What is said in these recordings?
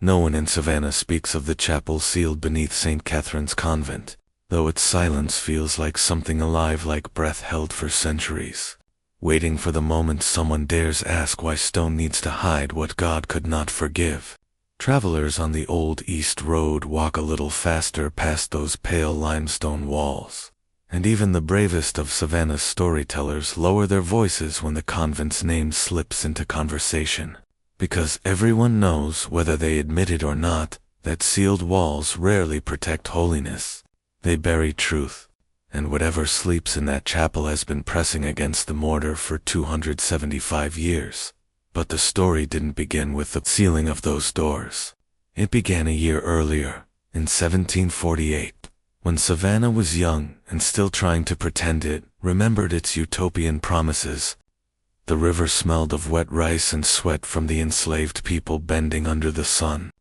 No one in Savannah speaks of the chapel sealed beneath St. Catherine's Convent, though its silence feels like something alive, like breath held for centuries, waiting for the moment someone dares ask why stone needs to hide what God could not forgive. Travelers on the old East Road walk a little faster past those pale limestone walls, and even the bravest of Savannah's storytellers lower their voices when the convent's name slips into conversation, because everyone knows, whether they admit it or not, that sealed walls rarely protect holiness. They bury truth, and whatever sleeps in that chapel has been pressing against the mortar for 275 years. But the story didn't begin with the sealing of those doors. It began a year earlier, in 1748, when Savannah was young and still trying to pretend it remembered its utopian promises. The river smelled of wet rice and sweat from the enslaved people bending under the sun.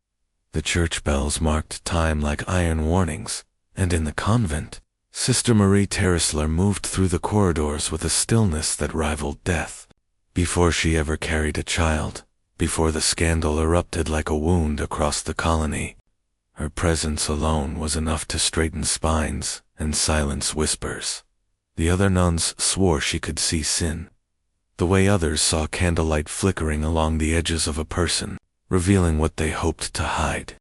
The church bells marked time like iron warnings, and in the convent, Sister Marie Terresler moved through the corridors with a stillness that rivaled death. Before she ever carried a child, before the scandal erupted like a wound across the colony, her presence alone was enough to straighten spines and silence whispers. The other nuns swore she could see sin, the way others saw candlelight flickering along the edges of a person, revealing what they hoped to hide.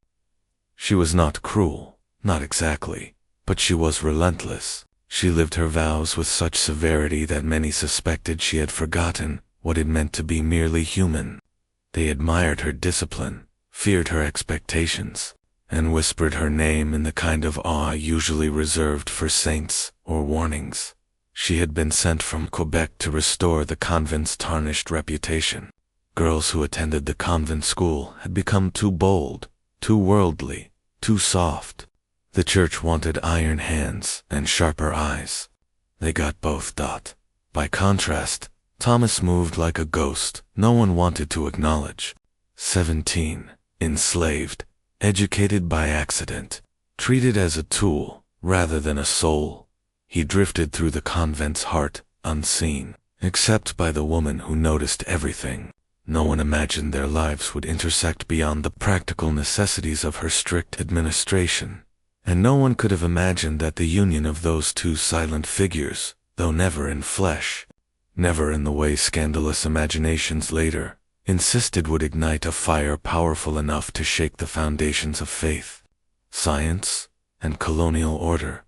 She was not cruel, not exactly, but she was relentless. She lived her vows with such severity that many suspected she had forgotten what it meant to be merely human. They admired her discipline, feared her expectations, and whispered her name in the kind of awe usually reserved for saints or warnings. She had been sent from Quebec to restore the convent's tarnished reputation. Girls who attended the convent school had become too bold, too worldly, too soft. The church wanted iron hands and sharper eyes. They got both. By contrast, Thomas moved like a ghost no one wanted to acknowledge. 17, enslaved, educated by accident, treated as a tool rather than a soul, he drifted through the convent's heart, unseen, except by the woman who noticed everything. No one imagined their lives would intersect beyond the practical necessities of her strict administration, and no one could have imagined that the union of those two silent figures, though never in flesh, never in the way scandalous imaginations later insisted, would ignite a fire powerful enough to shake the foundations of faith, science, and colonial order.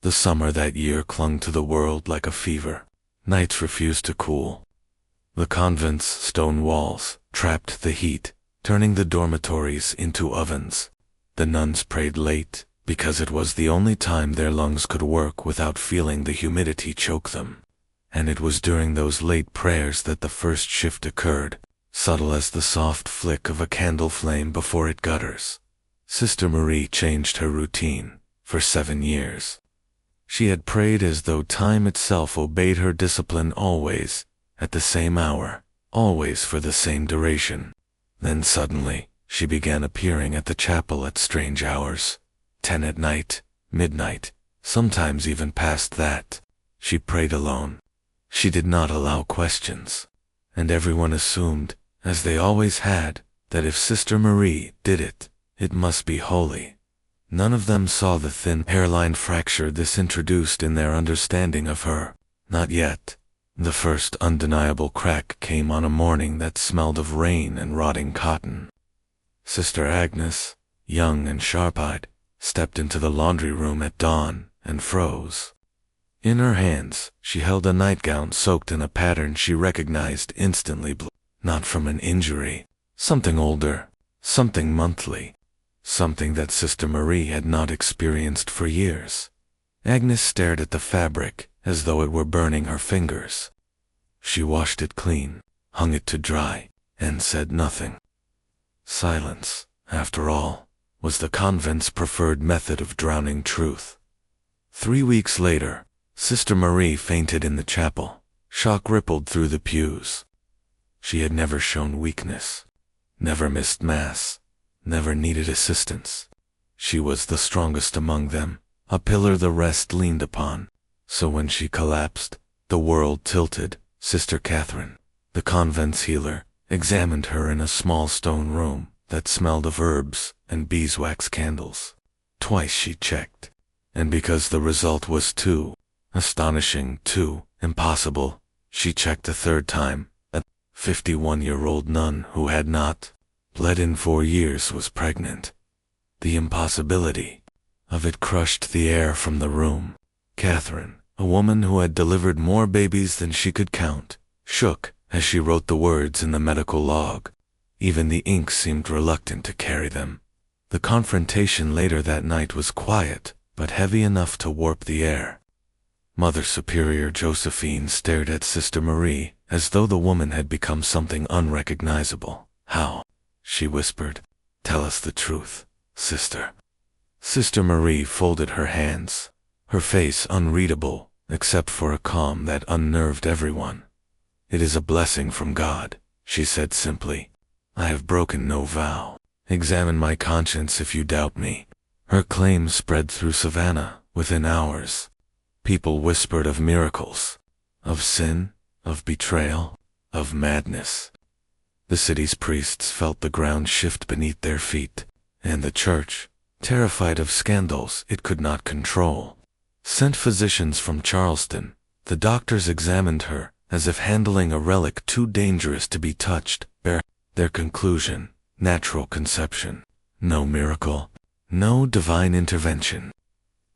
The summer that year clung to the world like a fever. Nights refused to cool. The convent's stone walls trapped the heat, turning the dormitories into ovens. The nuns prayed late, because it was the only time their lungs could work without feeling the humidity choke them. And it was during those late prayers that the first shift occurred, subtle as the soft flick of a candle flame before it gutters. Sister Marie changed her routine for 7 years. She had prayed as though time itself obeyed her discipline, always at the same hour, always for the same duration. Then suddenly, she began appearing at the chapel at strange hours, 10 at night, midnight, sometimes even past that. She prayed alone. She did not allow questions, and everyone assumed, as they always had, that if Sister Marie did it, it must be holy. None of them saw the thin hairline fracture this introduced in their understanding of her. Not yet. The first undeniable crack came on a morning that smelled of rain and rotting cotton. Sister Agnes, young and sharp-eyed, stepped into the laundry room at dawn and froze. In her hands, she held a nightgown soaked in a pattern she recognized instantly. Not from an injury. Something older. Something monthly. Something that Sister Marie had not experienced for years. Agnes stared at the fabric as though it were burning her fingers. She washed it clean, hung it to dry, and said nothing. Silence, after all, was the convent's preferred method of drowning truth. 3 weeks later, Sister Marie fainted in the chapel. Shock rippled through the pews. She had never shown weakness, never missed Mass, never needed assistance. She was the strongest among them, a pillar the rest leaned upon. So when she collapsed, the world tilted. Sister Catherine, the convent's healer, examined her in a small stone room, that smelled of herbs and beeswax candles. Twice she checked, and because the result was too astonishing, too impossible, she checked a third time. A 51-year-old nun who had not bled in 4 years was pregnant. The impossibility of it crushed the air from the room. Catherine, a woman who had delivered more babies than she could count, shook as she wrote the words in the medical log. Even the ink seemed reluctant to carry them. The confrontation later that night was quiet, but heavy enough to warp the air. Mother Superior Josephine stared at Sister Marie as though the woman had become something unrecognizable. "How?" she whispered. "Tell us the truth, sister." Sister Marie folded her hands, her face unreadable, except for a calm that unnerved everyone. "It is a blessing from God," she said simply. "I have broken no vow. Examine my conscience if you doubt me." Her claim spread through Savannah within hours. People whispered of miracles, of sin, of betrayal, of madness. The city's priests felt the ground shift beneath their feet, and the church, terrified of scandals it could not control, sent physicians from Charleston. The doctors examined her as if handling a relic too dangerous to be touched. Their conclusion: natural conception. No miracle, no divine intervention.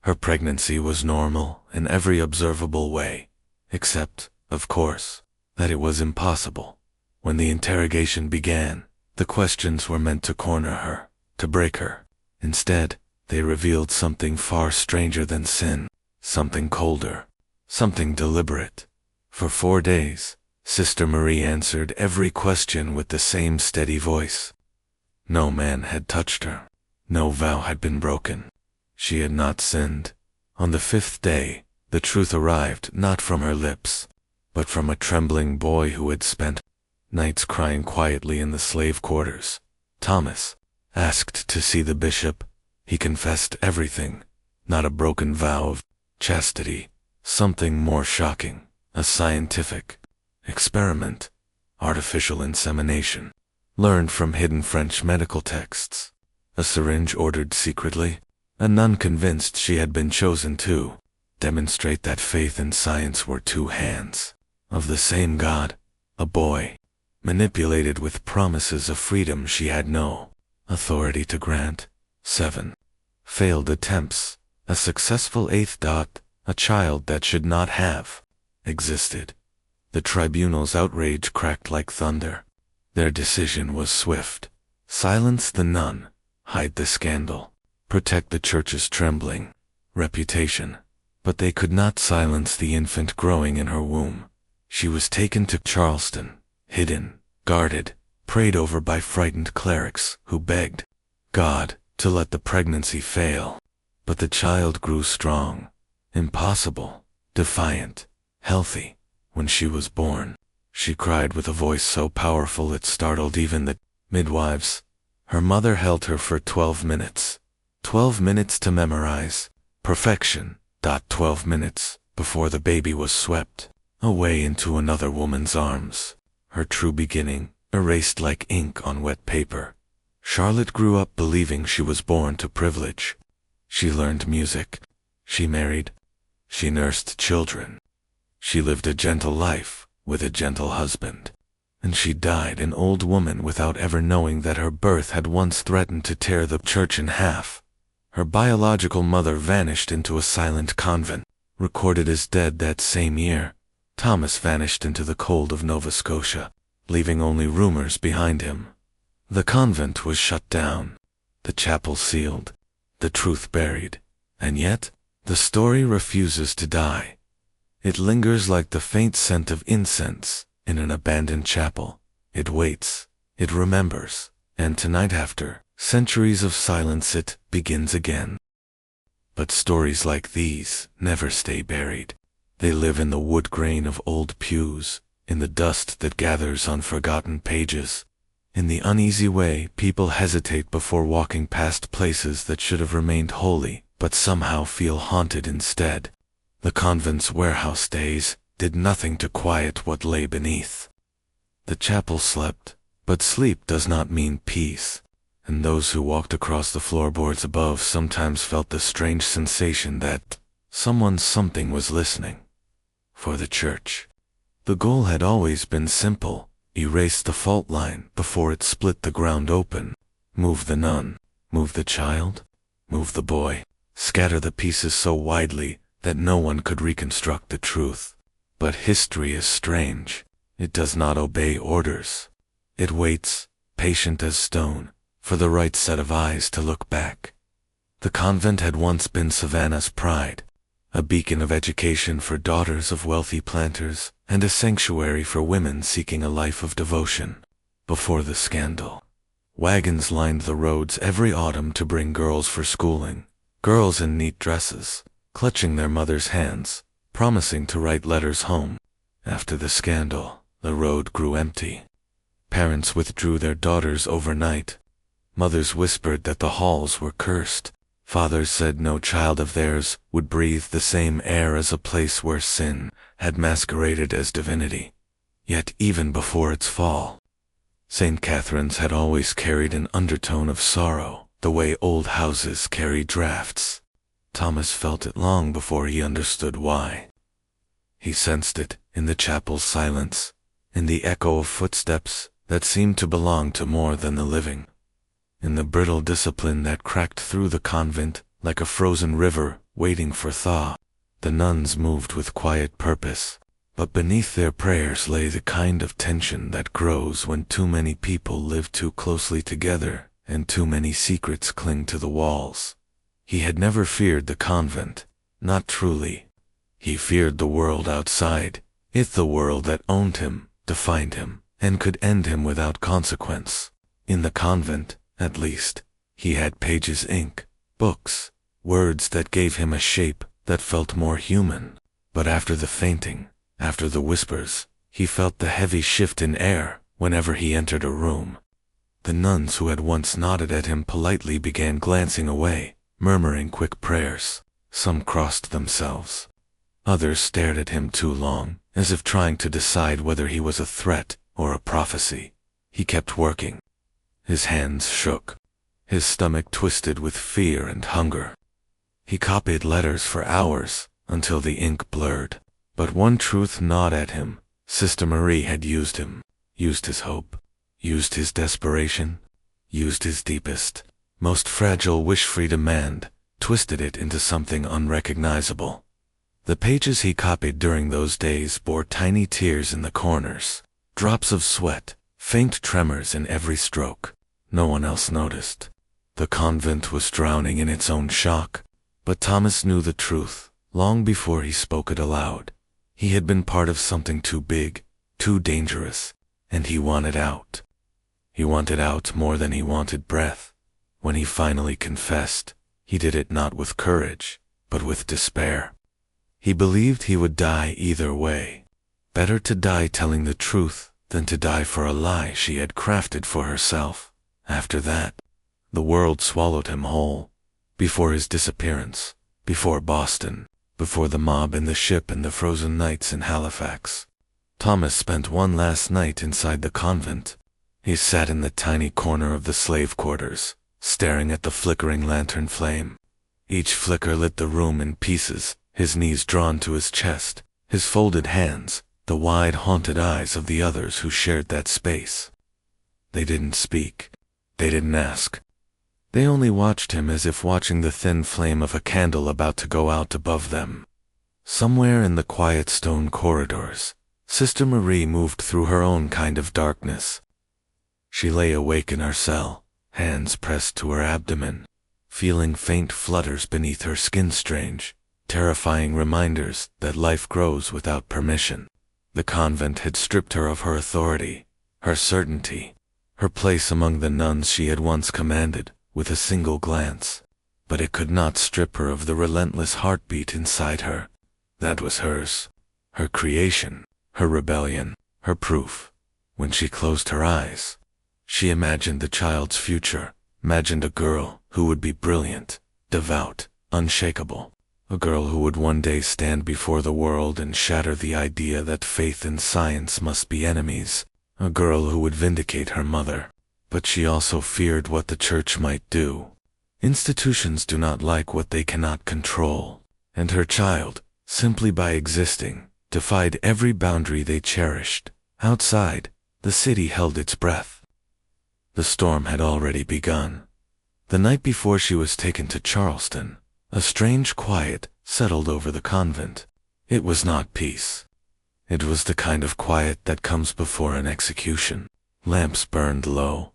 Her pregnancy was normal in every observable way, except, of course, that it was impossible. When the interrogation began, the questions were meant to corner her, to break her. Instead, they revealed something far stranger than sin, something colder, something deliberate. For 4 days, Sister Marie answered every question with the same steady voice. No man had touched her. No vow had been broken. She had not sinned. On the 5th day, the truth arrived not from her lips, but from a trembling boy who had spent nights crying quietly in the slave quarters. Thomas asked to see the bishop. He confessed everything, not a broken vow of chastity, something more shocking, a scientific experiment, artificial insemination, learned from hidden French medical texts. A syringe ordered secretly, a nun convinced she had been chosen to demonstrate that faith and science were two hands of the same God. A boy, manipulated with promises of freedom she had no authority to grant. 7 failed attempts, a successful 8th. A child that should not have existed. The tribunal's outrage cracked like thunder. Their decision was swift. Silence the nun, hide the scandal, protect the church's trembling reputation. But they could not silence the infant growing in her womb. She was taken to Charleston, hidden, guarded, prayed over by frightened clerics who begged God to let the pregnancy fail. But the child grew strong, impossible, defiant, healthy. When she was born, she cried with a voice so powerful it startled even the midwives. Her mother held her for 12 minutes. 12 minutes to memorize. Perfection. 12 minutes before the baby was swept away into another woman's arms. Her true beginning, erased like ink on wet paper. Charlotte grew up believing she was born to privilege. She learned music. She married. She nursed children. She lived a gentle life with a gentle husband. And she died an old woman without ever knowing that her birth had once threatened to tear the church in half. Her biological mother vanished into a silent convent, recorded as dead that same year. Thomas vanished into the cold of Nova Scotia, leaving only rumors behind him. The convent was shut down, the chapel sealed, the truth buried, and yet the story refuses to die. It lingers like the faint scent of incense in an abandoned chapel. It waits, it remembers, and tonight, after centuries of silence, it begins again. But stories like these never stay buried. They live in the wood grain of old pews, in the dust that gathers on forgotten pages, in the uneasy way people hesitate before walking past places that should have remained holy, but somehow feel haunted instead. The convent's warehouse days did nothing to quiet what lay beneath. The chapel slept, but sleep does not mean peace. and those who walked across the floorboards above sometimes felt the strange sensation that something was listening. For the church, the goal had always been simple: erase the fault line before it split the ground open. Move the nun, move the child, move the boy, scatter the pieces so widely that no one could reconstruct the truth. But history is strange. It does not obey orders. It waits, patient as stone, for the right set of eyes to look back. The convent had once been Savannah's pride, a beacon of education for daughters of wealthy planters, and a sanctuary for women seeking a life of devotion. Before the scandal, wagons lined the roads every autumn to bring girls for schooling, girls in neat dresses, clutching their mothers' hands, promising to write letters home. After the scandal, the road grew empty. Parents withdrew their daughters overnight. Mothers whispered that the halls were cursed. Fathers said no child of theirs would breathe the same air as a place where sin had masqueraded as divinity. Yet even before its fall, St. Catherine's had always carried an undertone of sorrow, the way old houses carry drafts. Thomas felt it long before he understood why. He sensed it in the chapel's silence, in the echo of footsteps that seemed to belong to more than the living, in the brittle discipline that cracked through the convent like a frozen river waiting for thaw. The nuns moved with quiet purpose, but beneath their prayers lay the kind of tension that grows when too many people live too closely together and too many secrets cling to the walls. He had never feared the convent, not truly. He feared the world outside, the world that owned him, defined him, and could end him without consequence. In the convent, at least, he had Page's ink, books, words that gave him a shape that felt more human. But after the fainting, after the whispers, he felt the heavy shift in air whenever he entered a room. The nuns who had once nodded at him politely began glancing away, murmuring quick prayers. Some crossed themselves. Others stared at him too long, as if trying to decide whether he was a threat or a prophecy. He kept working. His hands shook. His stomach twisted with fear and hunger. He copied letters for hours, until the ink blurred. But one truth gnawed at him. Sister Marie had used him, used his hope, used his desperation, used his deepest, most fragile wish-free demand, twisted it into something unrecognizable. The pages he copied during those days bore tiny tears in the corners, drops of sweat, faint tremors in every stroke. No one else noticed. The convent was drowning in its own shock, but Thomas knew the truth long before he spoke it aloud. He had been part of something too big, too dangerous, and he wanted out. He wanted out more than he wanted breath. When he finally confessed, he did it not with courage, but with despair. He believed he would die either way. Better to die telling the truth than to die for a lie she had crafted for herself. After that, the world swallowed him whole. Before his disappearance, before Boston, before the mob in the ship and the frozen nights in Halifax, Thomas spent one last night inside the convent. He sat in the tiny corner of the slave quarters, staring at the flickering lantern flame. Each flicker lit the room in pieces, his knees drawn to his chest, his folded hands, the wide haunted eyes of the others who shared that space. They didn't speak. They didn't ask. They only watched him as if watching the thin flame of a candle about to go out above them. Somewhere in the quiet stone corridors, Sister Marie moved through her own kind of darkness. She lay awake in her cell, hands pressed to her abdomen, feeling faint flutters beneath her skin, strange, terrifying reminders that life grows without permission. The convent had stripped her of her authority, her certainty, her place among the nuns she had once commanded with a single glance. But it could not strip her of the relentless heartbeat inside her. That was hers, her creation, her rebellion, her proof. When she closed her eyes, she imagined the child's future, imagined a girl who would be brilliant, devout, unshakable. A girl who would one day stand before the world and shatter the idea that faith and science must be enemies. A girl who would vindicate her mother. but she also feared what the church might do. Institutions do not like what they cannot control, and her child, simply by existing, defied every boundary they cherished. Outside, the city held its breath. The storm had already begun. The night before she was taken to Charleston, a strange quiet settled over the convent. It was not peace. It was the kind of quiet that comes before an execution. Lamps burned low.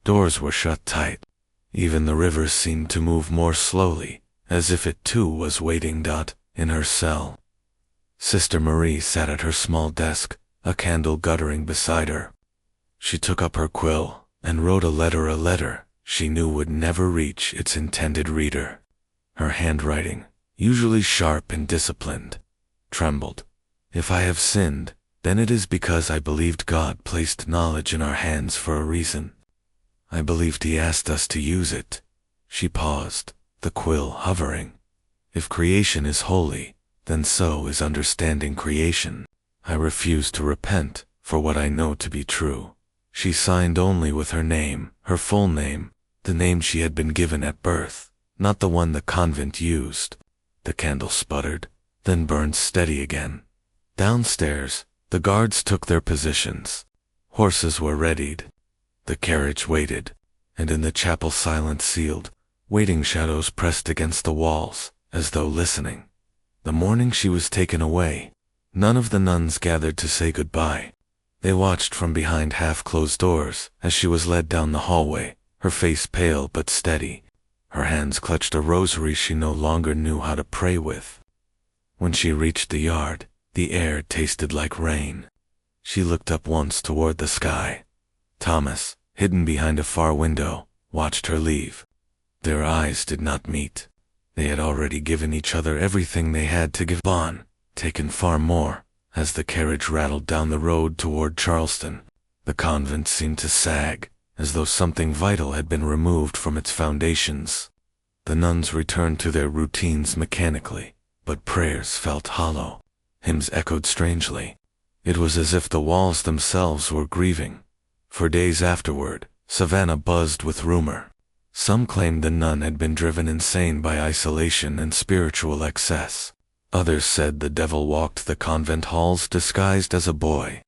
Doors were shut tight. Even the river seemed to move more slowly, as if it too was waiting. In her cell, Sister Marie sat at her small desk, a candle guttering beside her. She took up her quill and wrote a letter she knew would never reach its intended reader. Her handwriting, usually sharp and disciplined, trembled. "If I have sinned, then it is because I believed God placed knowledge in our hands for a reason. I believed He asked us to use it." She paused, the quill hovering. "If creation is holy, then so is understanding creation. I refuse to repent for what I know to be true." She signed only with her name, her full name, the name she had been given at birth, not the one the convent used. The candle sputtered, then burned steady again. Downstairs, the guards took their positions. Horses were readied. The carriage waited, and in the chapel silence sealed, waiting shadows pressed against the walls, as though listening. The morning she was taken away, none of the nuns gathered to say goodbye. They watched from behind half-closed doors as she was led down the hallway, her face pale but steady. Her hands clutched a rosary she no longer knew how to pray with. When she reached the yard, the air tasted like rain. She looked up once toward the sky. Thomas, hidden behind a far window, watched her leave. Their eyes did not meet. They had already given each other everything they had to give on, taken far more. As the carriage rattled down the road toward Charleston, the convent seemed to sag, as though something vital had been removed from its foundations. The nuns returned to their routines mechanically, but prayers felt hollow. Hymns echoed strangely. It was as if the walls themselves were grieving. For days afterward, Savannah buzzed with rumor. Some claimed the nun had been driven insane by isolation and spiritual excess. Others said the devil walked the convent halls disguised as a boy.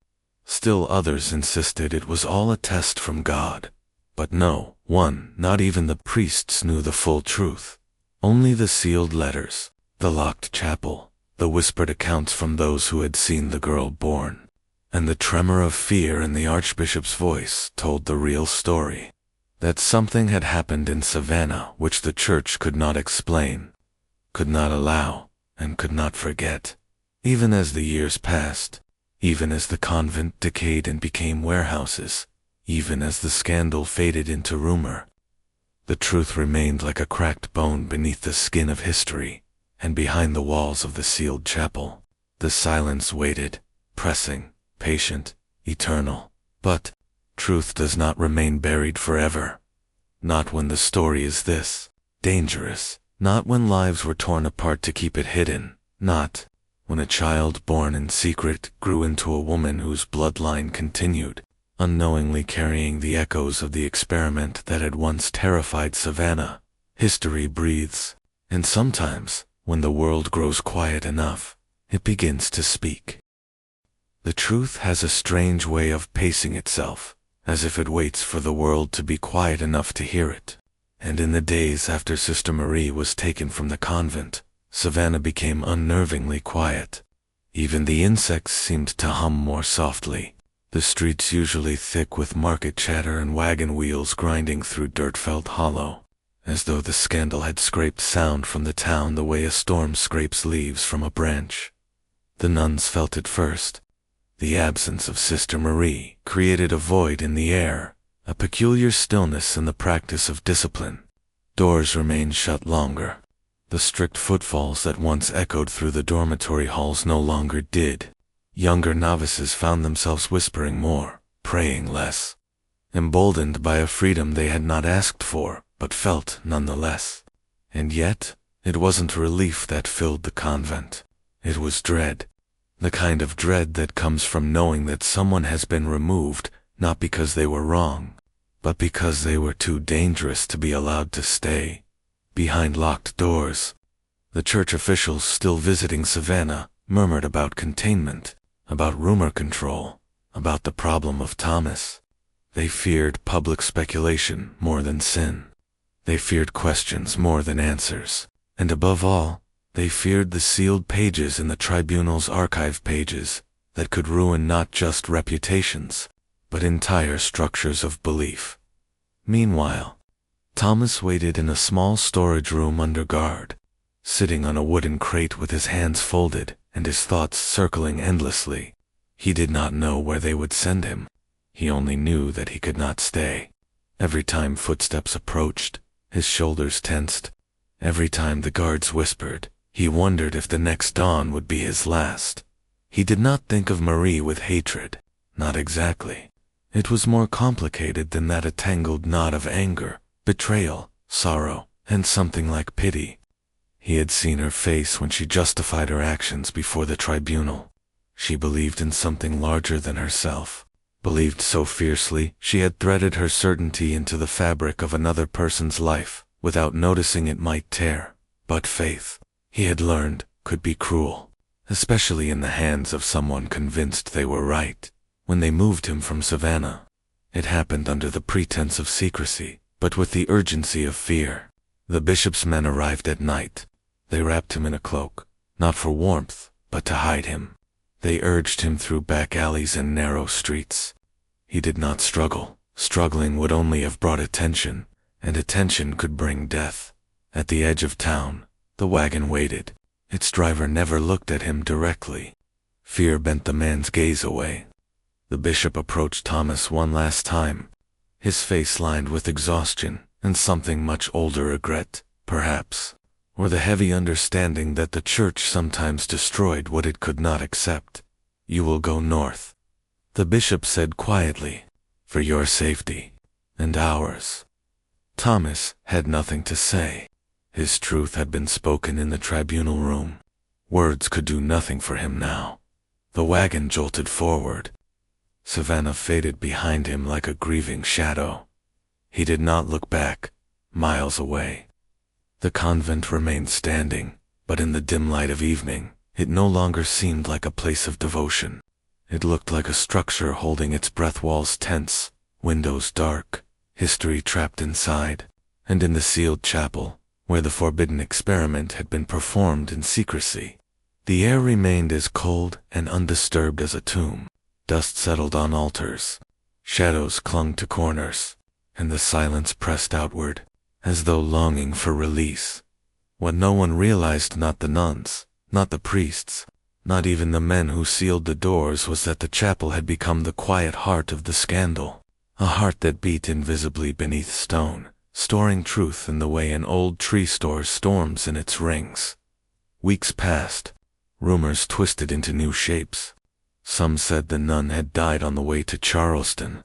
Still others insisted it was all a test from God. But no one, not even the priests, knew the full truth. Only the sealed letters, the locked chapel, the whispered accounts from those who had seen the girl born. And the tremor of fear in the archbishop's voice told the real story. That something had happened in Savannah which the church could not explain, could not allow, and could not forget. Even as the years passed, even as the convent decayed and became warehouses, even as the scandal faded into rumor, the truth remained like a cracked bone beneath the skin of history, and behind the walls of the sealed chapel, the silence waited, pressing, patient, eternal. But truth does not remain buried forever. Not when the story is this dangerous. Not when lives were torn apart to keep it hidden. Not when a child born in secret grew into a woman whose bloodline continued, unknowingly carrying the echoes of the experiment that had once terrified Savannah. History breathes, and sometimes, when the world grows quiet enough, it begins to speak. The truth has a strange way of pacing itself, as if it waits for the world to be quiet enough to hear it. And in the days after Sister Marie was taken from the convent, Savannah became unnervingly quiet. Even the insects seemed to hum more softly, the streets usually thick with market chatter and wagon wheels grinding through dirt felt hollow, as though the scandal had scraped sound from the town the way a storm scrapes leaves from a branch. The nuns felt it first. The absence of Sister Marie created a void in the air, a peculiar stillness in the practice of discipline. Doors remained shut longer. The strict footfalls that once echoed through the dormitory halls no longer did. Younger novices found themselves whispering more, praying less, emboldened by a freedom they had not asked for, but felt nonetheless. And yet, it wasn't relief that filled the convent. It was dread. The kind of dread that comes from knowing that someone has been removed, not because they were wrong, but because they were too dangerous to be allowed to stay behind locked doors. The church officials still visiting Savannah murmured about containment, about rumor control, about the problem of Thomas. They feared public speculation more than sin. They feared questions more than answers. And above all, they feared the sealed pages in the tribunal's archive pages that could ruin not just reputations, but entire structures of belief. Meanwhile, Thomas waited in a small storage room under guard, sitting on a wooden crate with his hands folded and his thoughts circling endlessly. He did not know where they would send him. He only knew that he could not stay. Every time footsteps approached, his shoulders tensed. Every time the guards whispered, he wondered if the next dawn would be his last. He did not think of Marie with hatred. Not exactly. It was more complicated than that, a tangled knot of anger, betrayal, sorrow, and something like pity. He had seen her face when she justified her actions before the tribunal. She believed in something larger than herself, believed so fiercely she had threaded her certainty into the fabric of another person's life without noticing it might tear. But faith, he had learned, could be cruel, especially in the hands of someone convinced they were right. When they moved him from Savannah, it happened under the pretense of secrecy, but with the urgency of fear. The bishop's men arrived at night. They wrapped him in a cloak, not for warmth, but to hide him. They urged him through back alleys and narrow streets. He did not struggle. Struggling would only have brought attention, and attention could bring death. At the edge of town, the wagon waited. Its driver never looked at him directly. Fear bent the man's gaze away. The bishop approached Thomas one last time, his face lined with exhaustion and something much older, regret, perhaps, or the heavy understanding that the church sometimes destroyed what it could not accept. "You will go north," the bishop said quietly, "for your safety and ours." Thomas had nothing to say. His truth had been spoken in the tribunal room. Words could do nothing for him now. The wagon jolted forward. Savannah faded behind him like a grieving shadow. He did not look back. Miles away, the convent remained standing, but in the dim light of evening, it no longer seemed like a place of devotion. It looked like a structure holding its breath, walls tense, windows dark, history trapped inside. And in the sealed chapel, where the forbidden experiment had been performed in secrecy, the air remained as cold and undisturbed as a tomb. Dust settled on altars, shadows clung to corners, and the silence pressed outward, as though longing for release. What no one realized, not the nuns, not the priests, not even the men who sealed the doors, was that the chapel had become the quiet heart of the scandal, a heart that beat invisibly beneath stone, storing truth in the way an old tree stores storms in its rings. Weeks passed. Rumors twisted into new shapes. Some said the nun had died on the way to Charleston.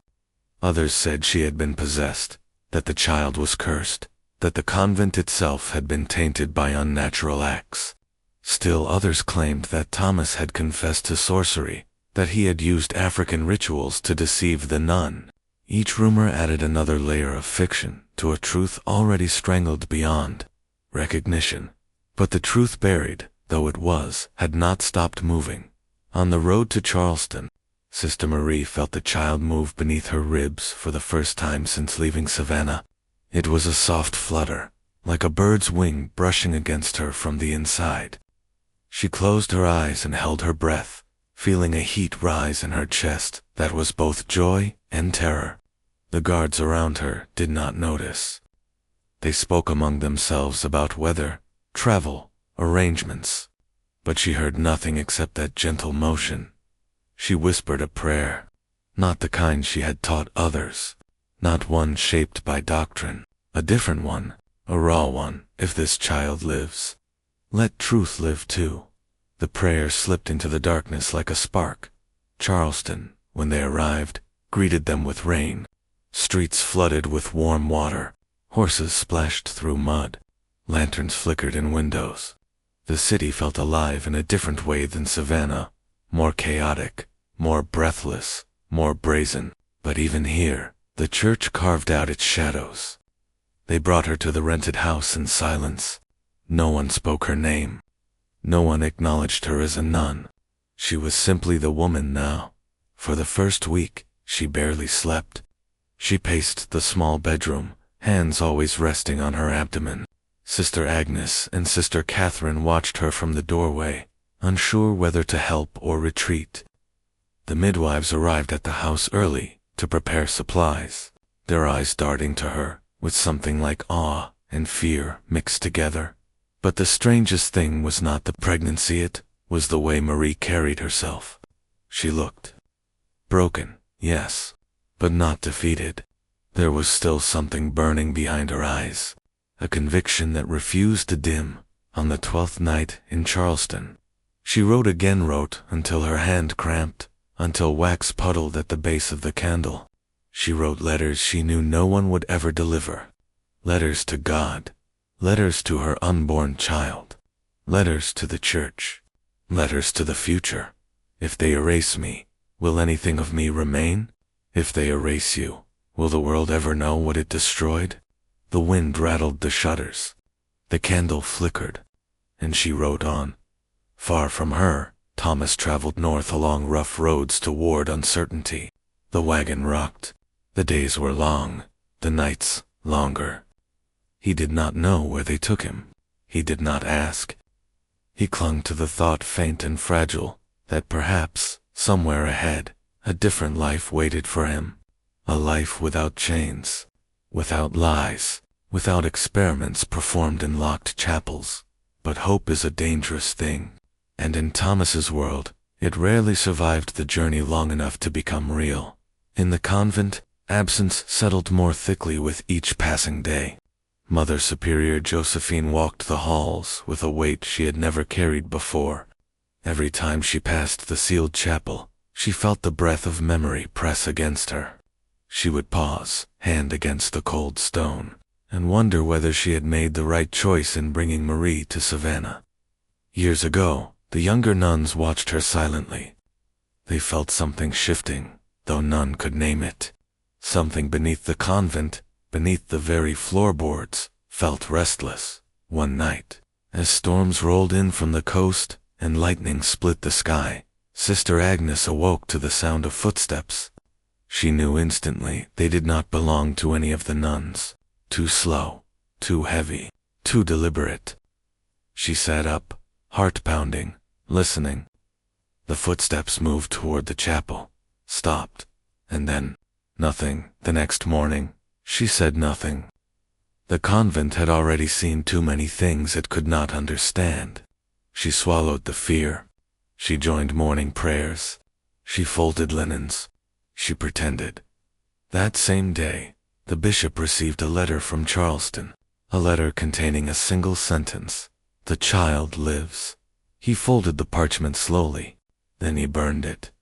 Others said she had been possessed, that the child was cursed, that the convent itself had been tainted by unnatural acts. Still others claimed that Thomas had confessed to sorcery, that he had used African rituals to deceive the nun. Each rumor added another layer of fiction to a truth already strangled beyond recognition. But the truth, buried though it was, had not stopped moving. On the road to Charleston, Sister Marie felt the child move beneath her ribs for the first time since leaving Savannah. It was a soft flutter, like a bird's wing brushing against her from the inside. She closed her eyes and held her breath, feeling a heat rise in her chest that was both joy and terror. The guards around her did not notice. They spoke among themselves about weather, travel, arrangements, but she heard nothing except that gentle motion. She whispered a prayer, not the kind she had taught others, not one shaped by doctrine, a different one, a raw one. "If this child lives, let truth live too." The prayer slipped into the darkness like a spark. Charleston, when they arrived, greeted them with rain. Streets flooded with warm water. Horses splashed through mud. Lanterns flickered in windows. The city felt alive in a different way than Savannah, more chaotic, more breathless, more brazen. But even here, The church carved out its shadows. They brought her to the rented house in silence. No one spoke her name. No one acknowledged her as a nun. She was simply the woman now. For the first week, she barely slept. She paced the small bedroom, hands always resting on her abdomen. Sister Agnes and Sister Catherine watched her from the doorway, unsure whether to help or retreat. The midwives arrived at the house early to prepare supplies, their eyes darting to her with something like awe and fear mixed together. But the strangest thing was not the pregnancy, it was the way Marie carried herself. She looked broken, yes, but not defeated. There was still something burning behind her eyes, a conviction that refused to dim. On the 12th night in Charleston, she wrote until her hand cramped, until wax puddled at the base of the candle. She wrote letters she knew no one would ever deliver. Letters to God. Letters to her unborn child. Letters to the church. Letters to the future. If they erase me, will anything of me remain? If they erase you, will the world ever know what it destroyed? The wind rattled the shutters. The candle flickered, and she wrote on. Far from her, Thomas traveled north along rough roads toward uncertainty. The wagon rocked. The days were long, the nights longer. He did not know where they took him. He did not ask. He clung to the thought, faint and fragile, that perhaps, somewhere ahead, a different life waited for him. A life without chains, without lies, without experiments performed in locked chapels. But hope is a dangerous thing, and in Thomas's world, it rarely survived the journey long enough to become real. In the convent, absence settled more thickly with each passing day. Mother Superior Josephine walked the halls with a weight she had never carried before. Every time she passed the sealed chapel, she felt the breath of memory press against her. She would pause, hand against the cold stone, and wonder whether she had made the right choice in bringing Marie to Savannah. Years ago, the younger nuns watched her silently. They felt something shifting, though none could name it. Something beneath the convent, beneath the very floorboards, felt restless. One night, as storms rolled in from the coast and lightning split the sky, Sister Agnes awoke to the sound of footsteps. She knew instantly they did not belong to any of the nuns. Too slow, too heavy, too deliberate. She sat up, heart pounding, listening. The footsteps moved toward the chapel, stopped, and then, nothing. The next morning, she said nothing. The convent had already seen too many things it could not understand. She swallowed the fear. She joined morning prayers. She folded linens. She pretended. That same day, the bishop received a letter from Charleston, a letter containing a single sentence. The child lives. He folded the parchment slowly, then he burned it.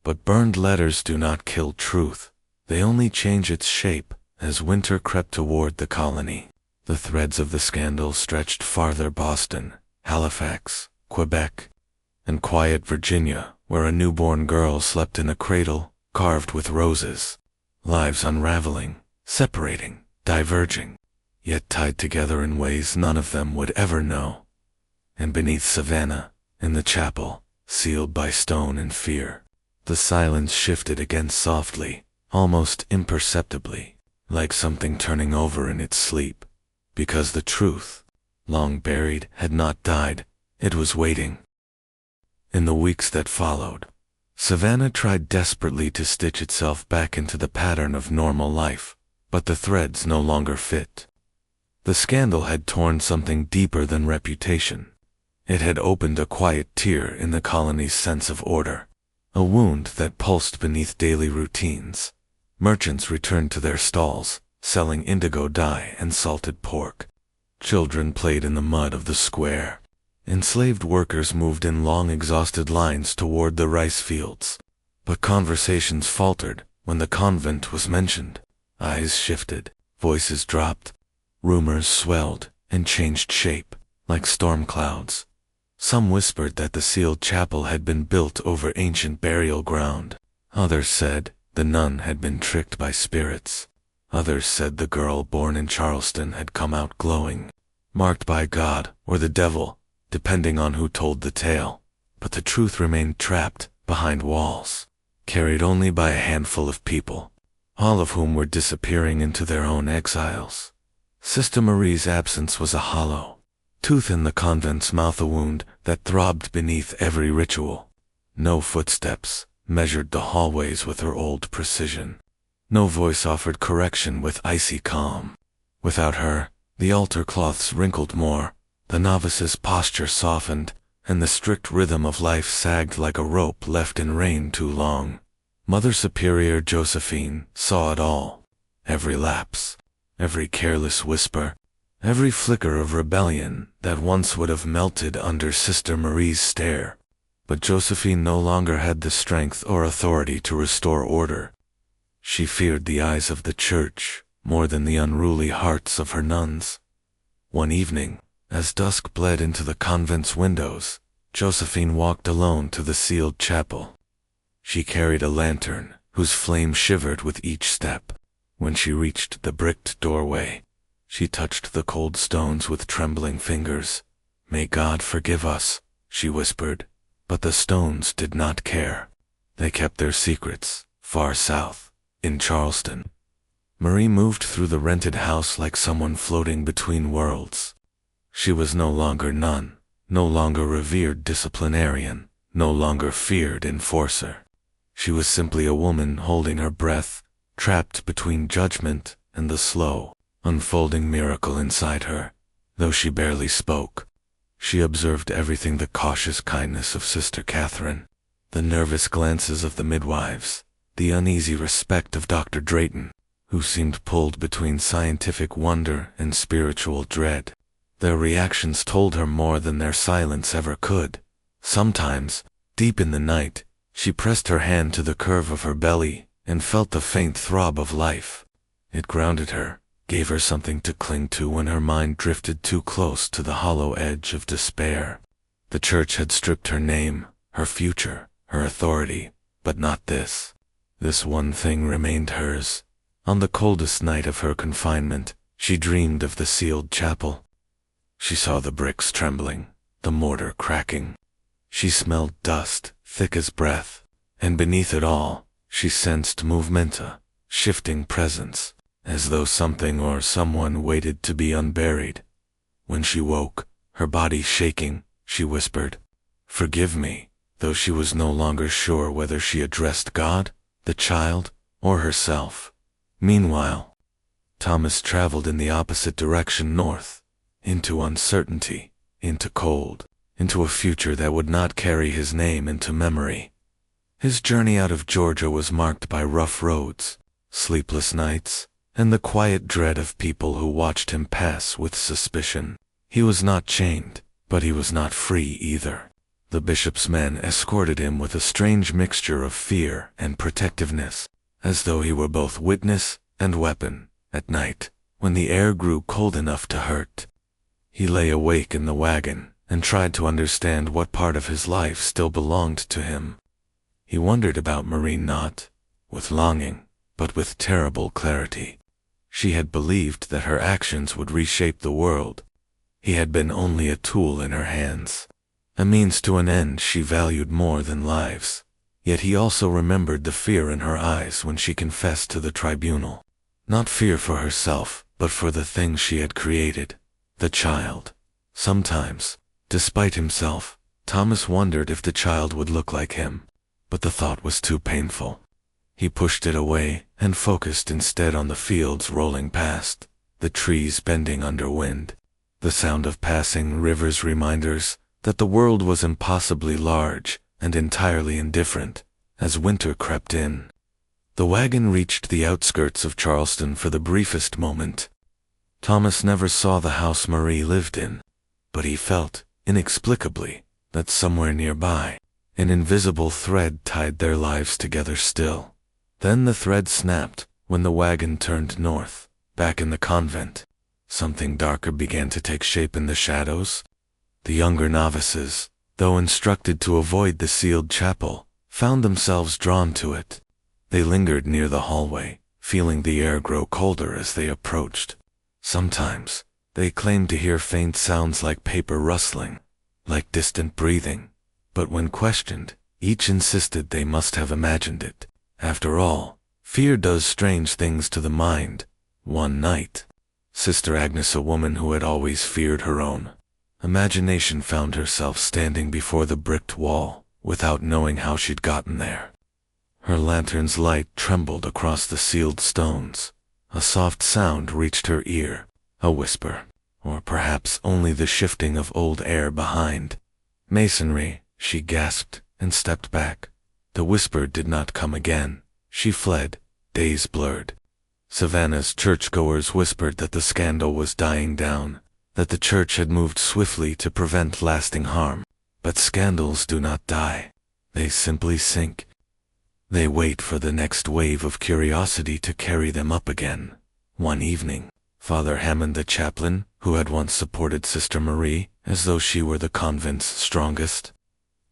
But burned letters do not kill truth. They only change its shape. As winter crept toward the colony, the threads of the scandal stretched farther: Boston, Halifax, Quebec, and quiet Virginia, where a newborn girl slept in a cradle carved with roses. Lives unraveling, separating, diverging, yet tied together in ways none of them would ever know. And beneath Savannah, in the chapel, sealed by stone and fear, the silence shifted again softly, almost imperceptibly. Like something turning over in its sleep, because the truth, long buried, had not died. It was waiting. In the weeks that followed, Savannah tried desperately to stitch itself back into the pattern of normal life, but the threads no longer fit. The scandal had torn something deeper than reputation. It had opened a quiet tear in the colony's sense of order, a wound that pulsed beneath daily routines. Merchants returned to their stalls, selling indigo dye and salted pork. Children played in the mud of the square. Enslaved workers moved in long, exhausted lines toward the rice fields. But conversations faltered when the convent was mentioned. Eyes shifted, voices dropped. Rumors swelled and changed shape, like storm clouds. Some whispered that the sealed chapel had been built over ancient burial ground. Others said, The nun had been tricked by spirits. Others said the girl born in Charleston had come out glowing, marked by God or the devil, depending on who told the tale. But the truth remained trapped behind walls, carried only by a handful of people, all of whom were disappearing into their own exiles. Sister Marie's absence was a hollow tooth in the convent's mouth, a wound that throbbed beneath every ritual. No footsteps measured the hallways with her old precision. No voice offered correction with icy calm. Without her, the altar cloths wrinkled more, the novice's posture softened, and the strict rhythm of life sagged like a rope left in rain too long. Mother Superior Josephine saw it all. Every lapse, every careless whisper, every flicker of rebellion that once would have melted under Sister Marie's stare. But Josephine no longer had the strength or authority to restore order. She feared the eyes of the church more than the unruly hearts of her nuns. One evening, as dusk bled into the convent's windows, Josephine walked alone to the sealed chapel. She carried a lantern whose flame shivered with each step. When she reached the bricked doorway, she touched the cold stones with trembling fingers. "May God forgive us," she whispered. But the stones did not care. They kept their secrets far south, in Charleston. Marie moved through the rented house like someone floating between worlds. She was no longer nun, no longer revered disciplinarian, no longer feared enforcer. She was simply a woman holding her breath, trapped between judgment and the slow, unfolding miracle inside her. Though she barely spoke, she observed everything: the cautious kindness of Sister Catherine, the nervous glances of the midwives, the uneasy respect of Dr. Drayton, who seemed pulled between scientific wonder and spiritual dread. Their reactions told her more than their silence ever could. Sometimes, deep in the night, she pressed her hand to the curve of her belly and felt the faint throb of life. It grounded her, gave her something to cling to when her mind drifted too close to the hollow edge of despair. The church had stripped her name, her future, her authority, but not this. This one thing remained hers. On the coldest night of her confinement, she dreamed of the sealed chapel. She saw the bricks trembling, the mortar cracking. She smelled dust, thick as breath, and beneath it all, she sensed movement, a shifting presence, as though something or someone waited to be unburied. When she woke, her body shaking, she whispered, "Forgive me," though she was no longer sure whether she addressed God, the child, or herself. Meanwhile, Thomas traveled in the opposite direction, north, into uncertainty, into cold, into a future that would not carry his name into memory. His journey out of Georgia was marked by rough roads, sleepless nights, and the quiet dread of people who watched him pass with suspicion. He was not chained, but he was not free either. The bishop's men escorted him with a strange mixture of fear and protectiveness, as though he were both witness and weapon. At night, when the air grew cold enough to hurt, he lay awake in the wagon and tried to understand what part of his life still belonged to him. He wondered about Marie, not with longing, but with terrible clarity. She had believed that her actions would reshape the world. He had been only a tool in her hands, a means to an end she valued more than lives. Yet he also remembered the fear in her eyes when she confessed to the tribunal. Not fear for herself, but for the thing she had created, the child. Sometimes, despite himself, Thomas wondered if the child would look like him, but the thought was too painful. He pushed it away and focused instead on the fields rolling past, the trees bending under wind, the sound of passing rivers, reminders that the world was impossibly large and entirely indifferent. As winter crept in, the wagon reached the outskirts of Charleston for the briefest moment. Thomas never saw the house Marie lived in, but he felt, inexplicably, that somewhere nearby, an invisible thread tied their lives together still. Then the thread snapped when the wagon turned north, back in the convent. Something darker began to take shape in the shadows. The younger novices, though instructed to avoid the sealed chapel, found themselves drawn to it. They lingered near the hallway, feeling the air grow colder as they approached. Sometimes, they claimed to hear faint sounds like paper rustling, like distant breathing, but when questioned, each insisted they must have imagined it. After all, fear does strange things to the mind. One night, Sister Agnes, a woman who had always feared her own imagination, found herself standing before the bricked wall, without knowing how she'd gotten there. Her lantern's light trembled across the sealed stones. A soft sound reached her ear, a whisper, or perhaps only the shifting of old air behind. Masonry, she gasped and stepped back. The whisper did not come again. She fled, days blurred. Savannah's churchgoers whispered that the scandal was dying down, that the church had moved swiftly to prevent lasting harm. But scandals do not die. They simply sink. They wait for the next wave of curiosity to carry them up again. One evening, Father Hammond, the chaplain, who had once supported Sister Marie as though she were the convent's strongest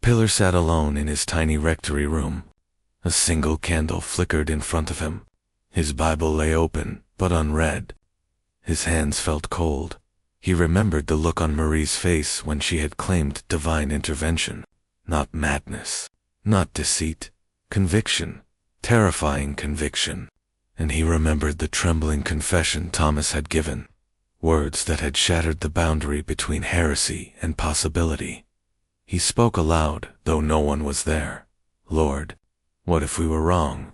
pillar, sat alone in his tiny rectory room. A single candle flickered in front of him. His Bible lay open, but unread. His hands felt cold. He remembered the look on Marie's face when she had claimed divine intervention. Not madness, not deceit, conviction, terrifying conviction. And he remembered the trembling confession Thomas had given, words that had shattered the boundary between heresy and possibility. He spoke aloud, though no one was there. Lord, what if we were wrong?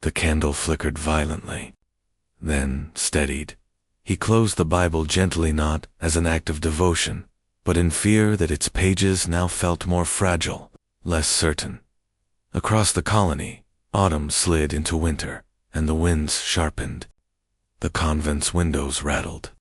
The candle flickered violently, then steadied. He closed the Bible gently, not as an act of devotion, but in fear that its pages now felt more fragile, less certain. Across the colony, autumn slid into winter, and the winds sharpened. The convent's windows rattled.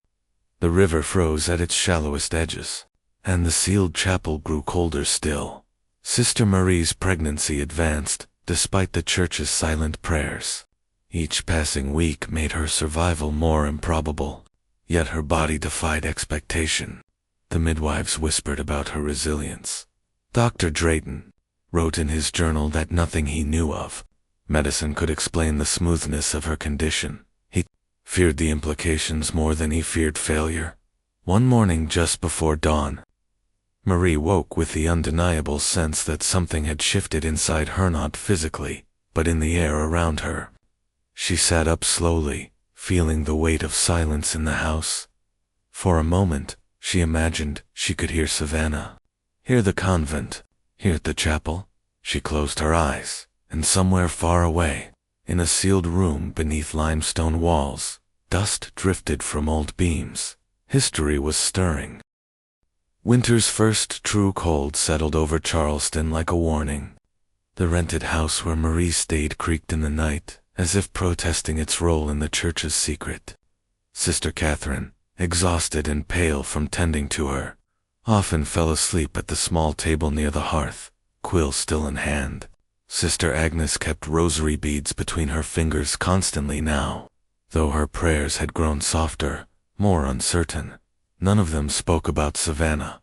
The river froze at its shallowest edges, and the sealed chapel grew colder still. Sister Marie's pregnancy advanced, despite the church's silent prayers. Each passing week made her survival more improbable, yet her body defied expectation. The midwives whispered about her resilience. Dr. Drayton wrote in his journal that nothing he knew of medicine could explain the smoothness of her condition. He feared the implications more than he feared failure. One morning just before dawn, Marie woke with the undeniable sense that something had shifted inside her, not physically, but in the air around her. She sat up slowly, feeling the weight of silence in the house. For a moment, she imagined she could hear Savannah, hear the convent, hear the chapel. She closed her eyes, and somewhere far away, in a sealed room beneath limestone walls, dust drifted from old beams. History was stirring. Winter's first true cold settled over Charleston like a warning. The rented house where Marie stayed creaked in the night, as if protesting its role in the church's secret. Sister Catherine, exhausted and pale from tending to her, often fell asleep at the small table near the hearth, quill still in hand. Sister Agnes kept rosary beads between her fingers constantly now, though her prayers had grown softer, more uncertain. None of them spoke about Savannah.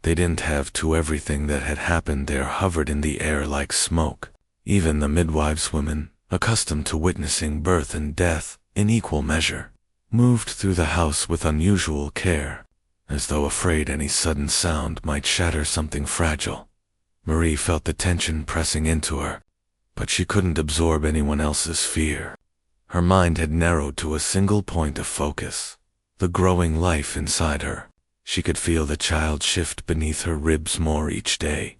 They didn't have to. Everything that had happened there hovered in the air like smoke. Even the midwives' women, accustomed to witnessing birth and death in equal measure, moved through the house with unusual care, as though afraid any sudden sound might shatter something fragile. Marie felt the tension pressing into her, but she couldn't absorb anyone else's fear. Her mind had narrowed to a single point of focus, the growing life inside her. She could feel the child shift beneath her ribs more each day.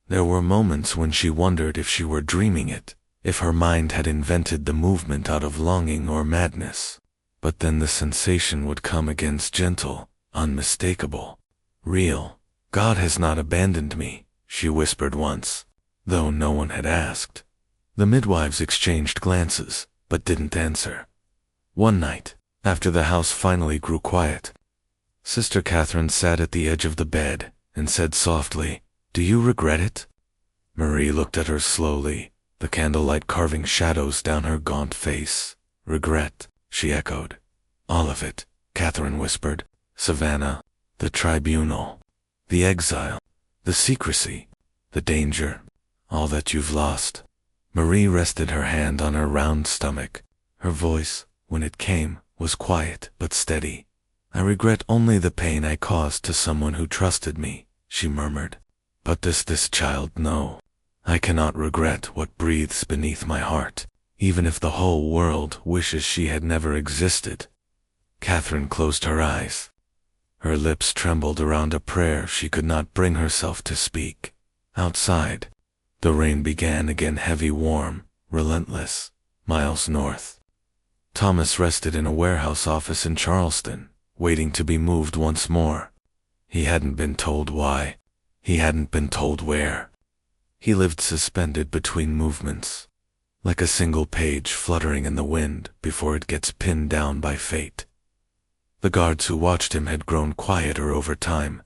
There were moments when she wondered if she were dreaming it, if her mind had invented the movement out of longing or madness. But then the sensation would come again, gentle, unmistakable, real. God has not abandoned me, she whispered once, though no one had asked. The midwives exchanged glances, but didn't answer. One night, after the house finally grew quiet, Sister Catherine sat at the edge of the bed and said softly, "Do you regret it?" Marie looked at her slowly, the candlelight carving shadows down her gaunt face. "Regret," she echoed. "All of it," Catherine whispered. "Savannah, the tribunal, the exile, the secrecy, the danger, all that you've lost." Marie rested her hand on her round stomach. Her voice, when it came, was quiet but steady. "I regret only the pain I caused to someone who trusted me," she murmured. "But does this child know? I cannot regret what breathes beneath my heart, even if the whole world wishes she had never existed." Catherine closed her eyes. Her lips trembled around a prayer she could not bring herself to speak. Outside, the rain began again, heavy, warm, relentless, miles north. Thomas rested in a warehouse office in Charleston, waiting to be moved once more. He hadn't been told why. He hadn't been told where. He lived suspended between movements, like a single page fluttering in the wind before it gets pinned down by fate. The guards who watched him had grown quieter over time.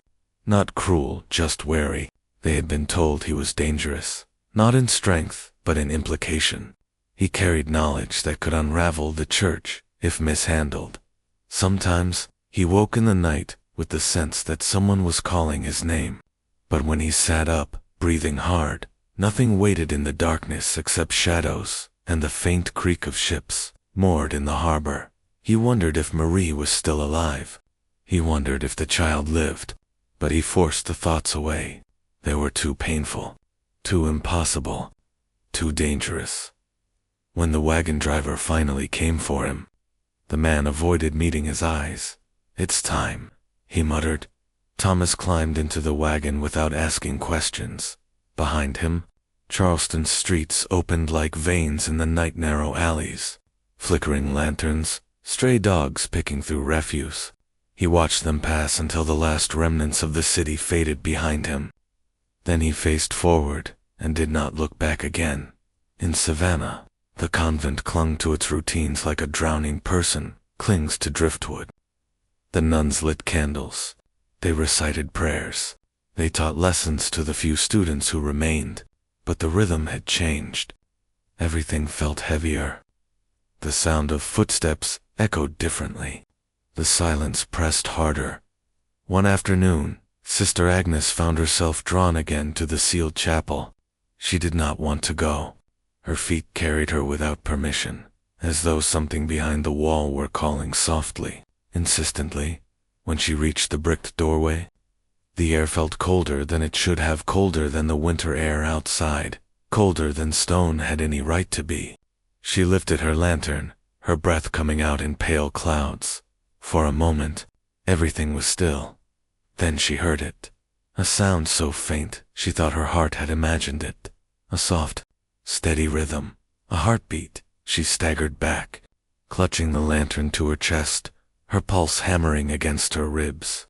Not cruel, just wary. They had been told he was dangerous, not in strength, but in implication. He carried knowledge that could unravel the church, if mishandled. Sometimes, he woke in the night with the sense that someone was calling his name. But when he sat up, breathing hard, nothing waited in the darkness except shadows and the faint creak of ships moored in the harbor. He wondered if Marie was still alive. He wondered if the child lived, but he forced the thoughts away. They were too painful, too impossible, too dangerous. When the wagon driver finally came for him, the man avoided meeting his eyes. "It's time," he muttered. Thomas climbed into the wagon without asking questions. Behind him, Charleston's streets opened like veins in the night, narrow alleys, flickering lanterns, stray dogs picking through refuse. He watched them pass until the last remnants of the city faded behind him. Then he faced forward and did not look back again. In Savannah, the convent clung to its routines like a drowning person clings to driftwood. The nuns lit candles. They recited prayers. They taught lessons to the few students who remained, but the rhythm had changed. Everything felt heavier. The sound of footsteps echoed differently. The silence pressed harder. One afternoon, Sister Agnes found herself drawn again to the sealed chapel. She did not want to go. Her feet carried her without permission, as though something behind the wall were calling softly, insistently. When she reached the bricked doorway, the air felt colder than it should have, colder than the winter air outside, colder than stone had any right to be. She lifted her lantern, her breath coming out in pale clouds. For a moment, everything was still. Then she heard it. A sound so faint, she thought her heart had imagined it. A soft, steady rhythm. A heartbeat. She staggered back, clutching the lantern to her chest, her pulse hammering against her ribs.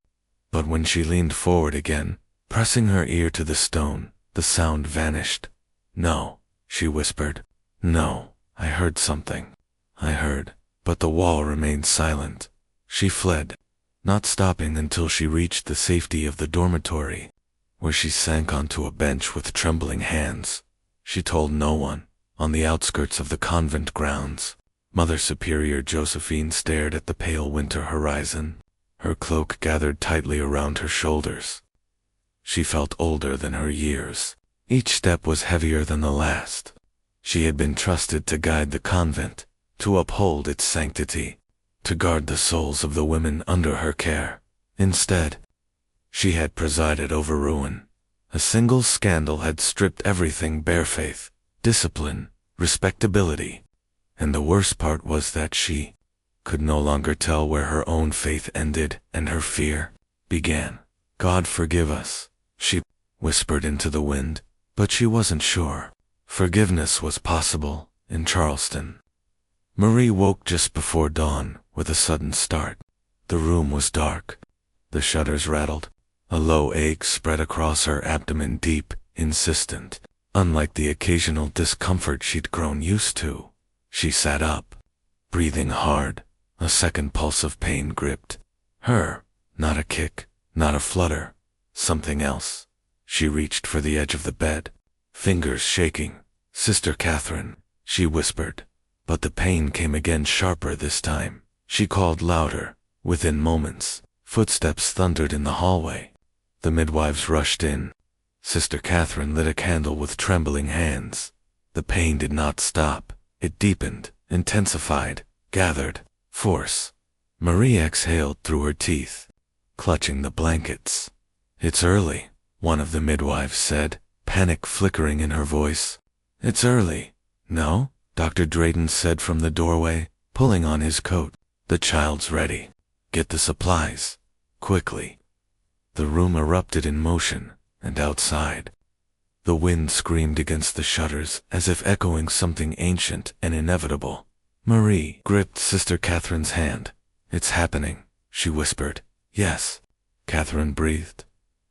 But when she leaned forward again, pressing her ear to the stone, the sound vanished. "No," she whispered. "No, I heard something. I heard." But the wall remained silent. She fled, not stopping until she reached the safety of the dormitory, where she sank onto a bench with trembling hands. She told no one. On the outskirts of the convent grounds, Mother Superior Josephine stared at the pale winter horizon, her cloak gathered tightly around her shoulders. She felt older than her years. Each step was heavier than the last. She had been trusted to guide the convent, to uphold its sanctity, to guard the souls of the women under her care. Instead, she had presided over ruin. A single scandal had stripped everything bare: faith, discipline, respectability. And the worst part was that she could no longer tell where her own faith ended and her fear began. "God forgive us," she whispered into the wind, but she wasn't sure. Forgiveness was possible in Charleston. Marie woke just before dawn with a sudden start. The room was dark. The shutters rattled. A low ache spread across her abdomen, deep, insistent, unlike the occasional discomfort she'd grown used to. She sat up, breathing hard. A second pulse of pain gripped her. Not a kick, not a flutter. Something else. She reached for the edge of the bed, fingers shaking. "Sister Catherine," she whispered. But the pain came again, sharper this time. She called louder. Within moments, footsteps thundered in the hallway. The midwives rushed in. Sister Catherine lit a candle with trembling hands. The pain did not stop. It deepened, intensified, gathered force. Marie exhaled through her teeth, clutching the blankets. "It's early," one of the midwives said, panic flickering in her voice. "It's early." "No," Dr. Drayton said from the doorway, pulling on his coat. "The child's ready. Get the supplies. Quickly." The room erupted in motion, and outside, the wind screamed against the shutters as if echoing something ancient and inevitable. Marie gripped Sister Catherine's hand. "It's happening," she whispered. "Yes," Catherine breathed.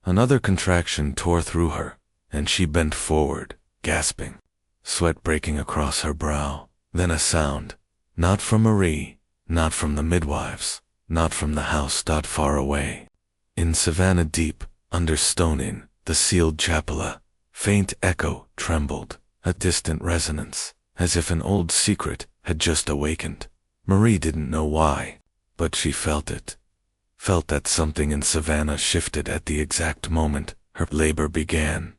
Another contraction tore through her, and she bent forward, gasping, sweat breaking across her brow. Then a sound. Not from Marie, not from the midwives, not from the house not far away. In Savannah deep, under Stone Inn, the sealed chapel, a faint echo trembled, a distant resonance, as if an old secret had just awakened. Marie didn't know why, but she felt it. Felt that something in Savannah shifted at the exact moment her labor began.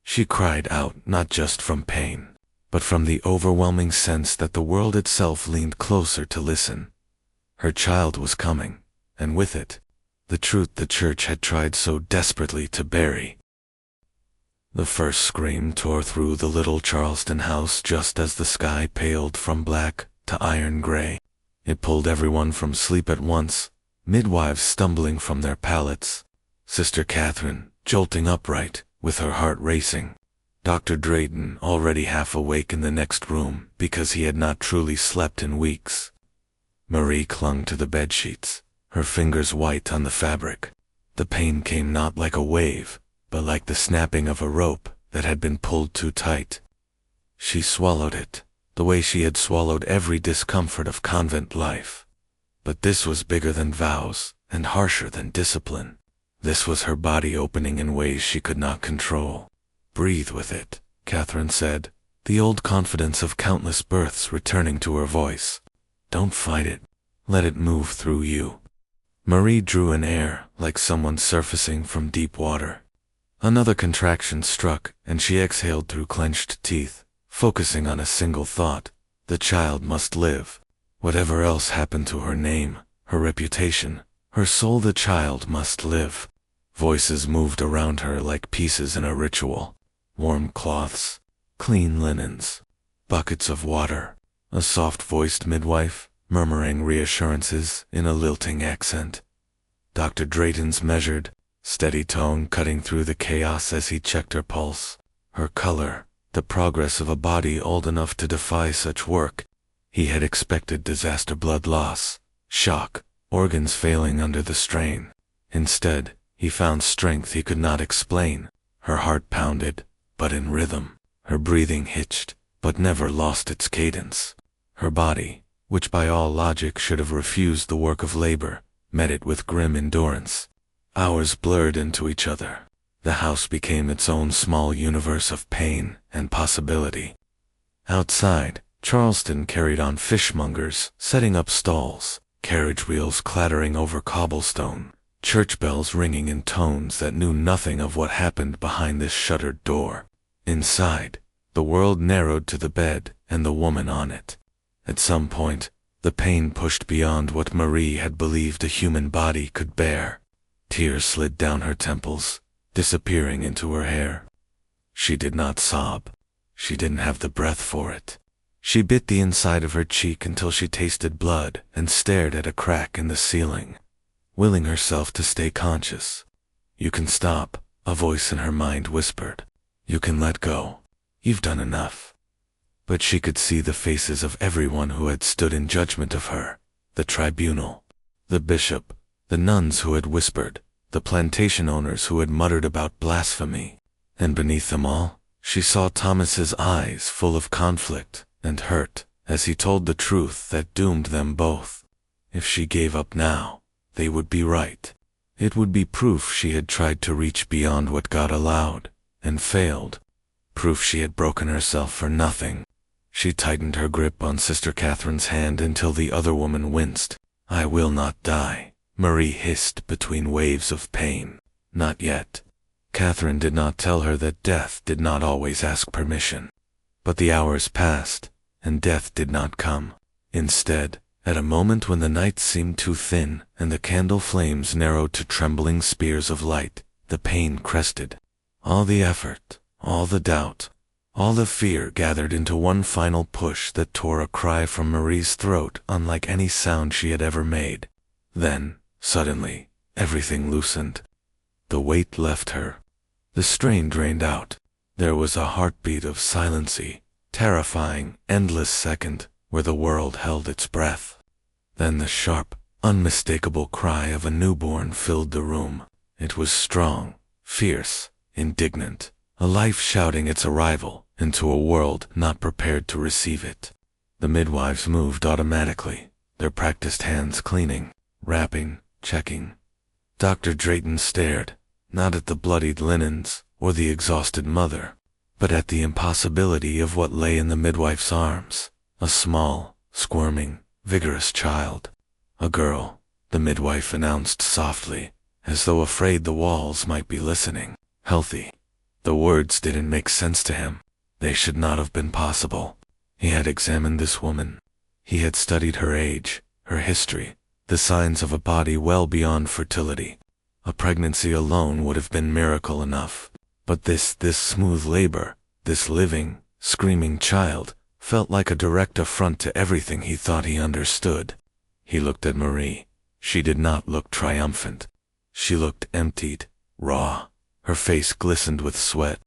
She cried out not just from pain, but from the overwhelming sense that the world itself leaned closer to listen. Her child was coming, and with it, the truth the church had tried so desperately to bury. The first scream tore through the little Charleston house just as the sky paled from black to iron gray. It pulled everyone from sleep at once, midwives stumbling from their pallets, Sister Catherine jolting upright with her heart racing, Dr. Drayton already half awake in the next room because he had not truly slept in weeks. Marie clung to the bedsheets, her fingers white on the fabric. The pain came not like a wave, but like the snapping of a rope that had been pulled too tight. She swallowed it, the way she had swallowed every discomfort of convent life. But this was bigger than vows, and harsher than discipline. This was her body opening in ways she could not control. "Breathe with it," Catherine said, the old confidence of countless births returning to her voice. "Don't fight it. Let it move through you." Marie drew in air like someone surfacing from deep water. Another contraction struck, and she exhaled through clenched teeth, focusing on a single thought. The child must live. Whatever else happened to her name, her reputation, her soul, the child must live. Voices moved around her like pieces in a ritual. Warm cloths, clean linens, buckets of water, a soft-voiced midwife murmuring reassurances in a lilting accent. Dr. Drayton's measured, steady tone cutting through the chaos as he checked her pulse, her color, the progress of a body old enough to defy such work. He had expected disaster, blood loss, shock, organs failing under the strain. Instead, he found strength he could not explain. Her heart pounded, but in rhythm. Her breathing hitched, but never lost its cadence. Her body, which by all logic should have refused the work of labor, met it with grim endurance. Hours blurred into each other. The house became its own small universe of pain and possibility. Outside, Charleston carried on fishmongers setting up stalls, carriage wheels clattering over cobblestone, church bells ringing in tones that knew nothing of what happened behind this shuttered door. Inside, the world narrowed to the bed and the woman on it. At some point, the pain pushed beyond what Marie had believed a human body could bear. Tears slid down her temples, disappearing into her hair. She did not sob. She didn't have the breath for it. She bit the inside of her cheek until she tasted blood and stared at a crack in the ceiling, willing herself to stay conscious. "You can stop," a voice in her mind whispered. "You can let go. You've done enough." But she could see the faces of everyone who had stood in judgment of her, the tribunal, the bishop, the nuns who had whispered, the plantation owners who had muttered about blasphemy. And beneath them all, she saw Thomas's eyes full of conflict and hurt as he told the truth that doomed them both. If she gave up now, they would be right. It would be proof she had tried to reach beyond what God allowed, and failed. Proof she had broken herself for nothing. She tightened her grip on Sister Catherine's hand until the other woman winced. "I will not die," Marie hissed between waves of pain. "Not yet." Catherine did not tell her that death did not always ask permission. But the hours passed, and death did not come. Instead, at a moment when the night seemed too thin and the candle flames narrowed to trembling spears of light, the pain crested. All the effort, all the doubt, all the fear gathered into one final push that tore a cry from Marie's throat unlike any sound she had ever made. Then, suddenly, everything loosened. The weight left her. The strain drained out. There was a heartbeat of silency, terrifying, endless second, where the world held its breath. Then the sharp, unmistakable cry of a newborn filled the room. It was strong, fierce, indignant, a life shouting its arrival into a world not prepared to receive it. The midwives moved automatically, their practiced hands cleaning, wrapping, checking. Dr. Drayton stared, not at the bloodied linens or the exhausted mother, but at the impossibility of what lay in the midwife's arms, a small, squirming, vigorous child. A girl, the midwife announced softly, as though afraid the walls might be listening. Healthy. The words didn't make sense to him. They should not have been possible. He had examined this woman. He had studied her age, her history, the signs of a body well beyond fertility. A pregnancy alone would have been miracle enough. But this smooth labor, this living, screaming child, felt like a direct affront to everything he thought he understood. He looked at Marie. She did not look triumphant. She looked emptied, raw. Her face glistened with sweat.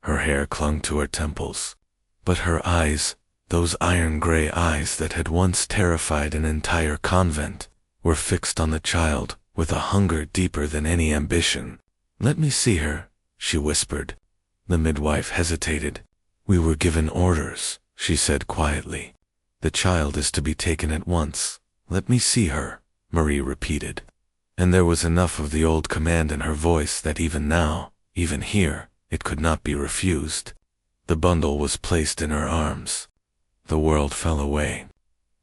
Her hair clung to her temples. But her eyes, those iron-gray eyes that had once terrified an entire convent, were fixed on the child with a hunger deeper than any ambition. "Let me see her," she whispered. The midwife hesitated. "We were given orders," she said quietly. "The child is to be taken at once. Let me see her," Marie repeated. And there was enough of the old command in her voice that even now, even here, it could not be refused. The bundle was placed in her arms. The world fell away.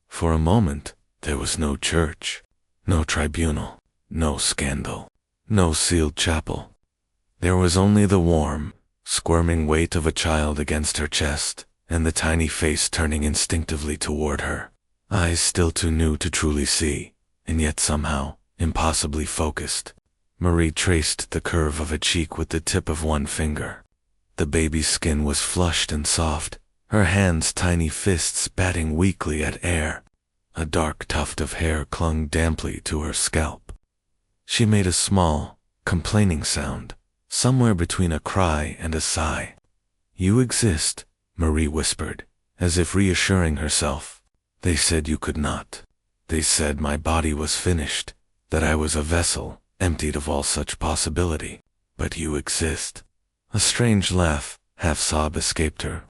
For a moment, there was no church, no tribunal, no scandal, no sealed chapel. There was only the warm, squirming weight of a child against her chest, and the tiny face turning instinctively toward her. Eyes still too new to truly see, and yet somehow, impossibly focused. Marie traced the curve of a cheek with the tip of one finger. The baby's skin was flushed and soft, her hands tiny fists batting weakly at air. A dark tuft of hair clung damply to her scalp. She made a small, complaining sound, somewhere between a cry and a sigh. "You exist," Marie whispered, as if reassuring herself. "They said you could not. They said my body was finished, that I was a vessel, emptied of all such possibility. But you exist." A strange laugh, half-sob escaped her.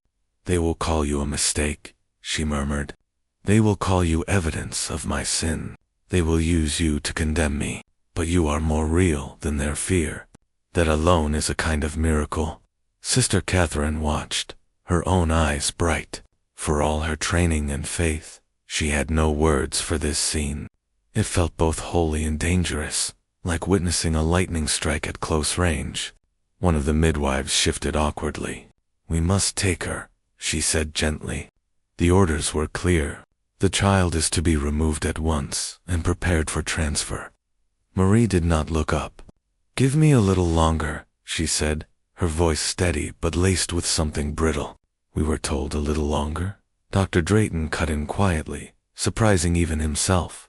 "They will call you a mistake," she murmured. "They will call you evidence of my sin. They will use you to condemn me. But you are more real than their fear. That alone is a kind of miracle." Sister Catherine watched, her own eyes bright. For all her training and faith, she had no words for this scene. It felt both holy and dangerous, like witnessing a lightning strike at close range. One of the midwives shifted awkwardly. "We must take her," she said gently. The orders were clear. The child is to be removed at once and prepared for transfer. Marie did not look up. "Give me a little longer," she said, her voice steady but laced with something brittle. "We were told a little longer?" Dr. Drayton cut in quietly, surprising even himself.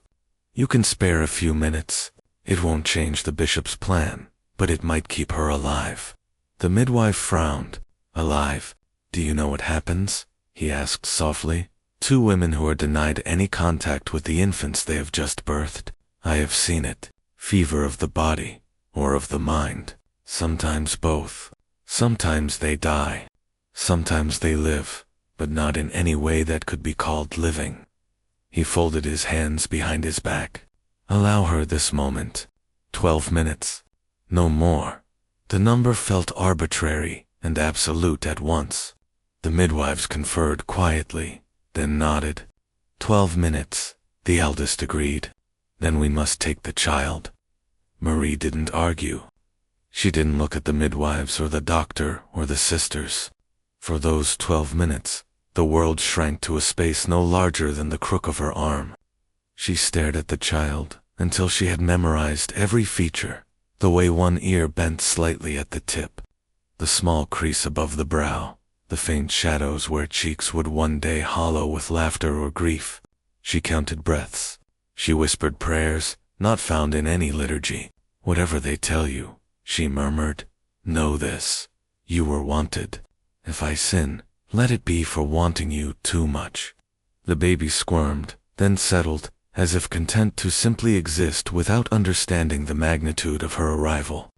"You can spare a few minutes. It won't change the bishop's plan, but it might keep her alive." The midwife frowned. "Alive? Do you know what happens?" he asked softly. "Two women who are denied any contact with the infants they have just birthed. I have seen it. Fever of the body, or of the mind. Sometimes both. Sometimes they die. Sometimes they live, but not in any way that could be called living." He folded his hands behind his back. "Allow her this moment. 12 minutes. No more." The number felt arbitrary and absolute at once. The midwives conferred quietly, then nodded. 12 minutes, the eldest agreed. "Then we must take the child." Marie didn't argue. She didn't look at the midwives or the doctor or the sisters. For those 12 minutes, the world shrank to a space no larger than the crook of her arm. She stared at the child until she had memorized every feature, the way one ear bent slightly at the tip, the small crease above the brow, the faint shadows where cheeks would one day hollow with laughter or grief. She counted breaths. She whispered prayers, not found in any liturgy. Whatever they tell you, she murmured, know this. You were wanted. If I sin, let it be for wanting you too much. The baby squirmed, then settled, as if content to simply exist without understanding the magnitude of her arrival.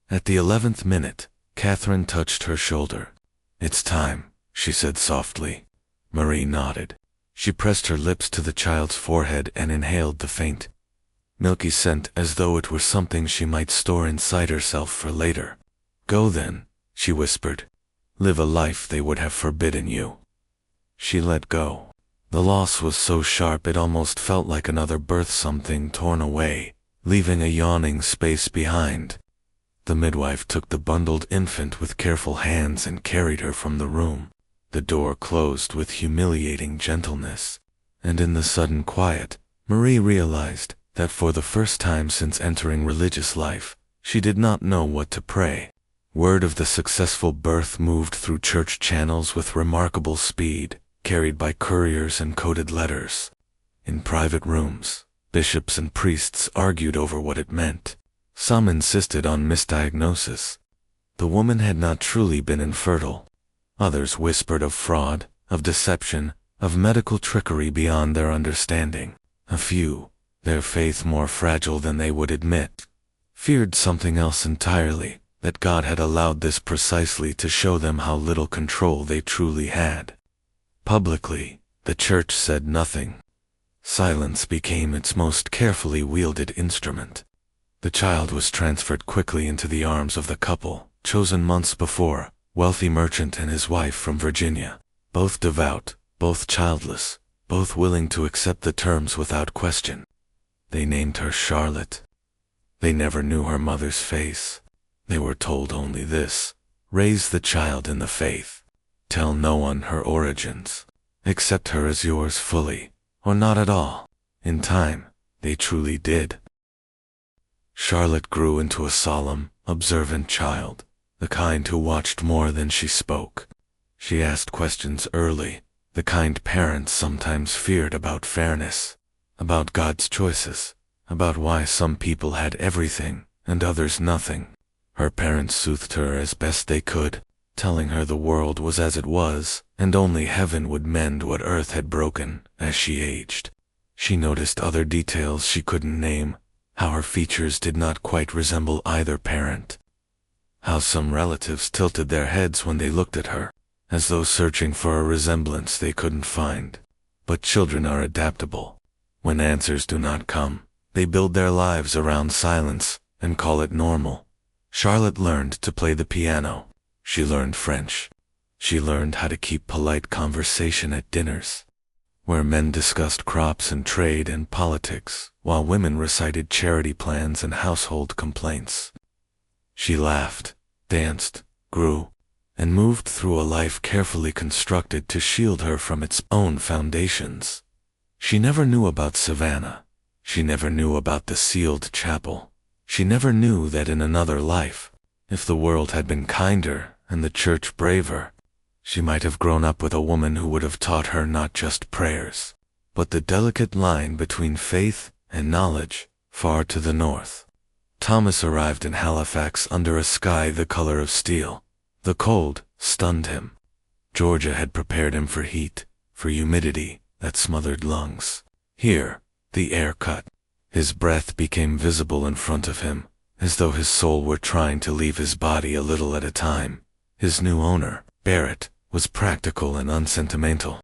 At the 11th minute, Catherine touched her shoulder. It's time, she said softly. Marie nodded. She pressed her lips to the child's forehead and inhaled the faint, milky scent as though it were something she might store inside herself for later. Go then, she whispered. Live a life they would have forbidden you. She let go. The loss was so sharp it almost felt like another birth, something torn away, leaving a yawning space behind. The midwife took the bundled infant with careful hands and carried her from the room. The door closed with humiliating gentleness, and in the sudden quiet, Marie realized that for the first time since entering religious life, she did not know what to pray. Word of the successful birth moved through church channels with remarkable speed, carried by couriers and coded letters. In private rooms, bishops and priests argued over what it meant. Some insisted on misdiagnosis. The woman had not truly been infertile. Others whispered of fraud, of deception, of medical trickery beyond their understanding. A few, their faith more fragile than they would admit, feared something else entirely, that God had allowed this precisely to show them how little control they truly had. Publicly, the church said nothing. Silence became its most carefully wielded instrument. The child was transferred quickly into the arms of the couple, chosen months before, wealthy merchant and his wife from Virginia, both devout, both childless, both willing to accept the terms without question. They named her Charlotte. They never knew her mother's face. They were told only this: raise the child in the faith. Tell no one her origins. Accept her as yours fully, or not at all. In time, they truly did. Charlotte grew into a solemn, observant child, the kind who watched more than she spoke. She asked questions early, the kind parents sometimes feared, about fairness, about God's choices, about why some people had everything and others nothing. Her parents soothed her as best they could, telling her the world was as it was, and only heaven would mend what earth had broken. As she aged, she noticed other details she couldn't name, how her features did not quite resemble either parent, how some relatives tilted their heads when they looked at her, as though searching for a resemblance they couldn't find. But children are adaptable. When answers do not come, they build their lives around silence and call it normal. Charlotte learned to play the piano. She learned French. She learned how to keep polite conversation at dinners, where men discussed crops and trade and politics, while women recited charity plans and household complaints. She laughed, danced, grew, and moved through a life carefully constructed to shield her from its own foundations. She never knew about Savannah. She never knew about the sealed chapel. She never knew that in another life, if the world had been kinder and the church braver, she might have grown up with a woman who would have taught her not just prayers, but the delicate line between faith and knowledge, far to the north. Thomas arrived in Halifax under a sky the color of steel. The cold stunned him. Georgia had prepared him for heat, for humidity that smothered lungs. Here, the air cut. His breath became visible in front of him, as though his soul were trying to leave his body a little at a time. His new owner, Barrett, was practical and unsentimental.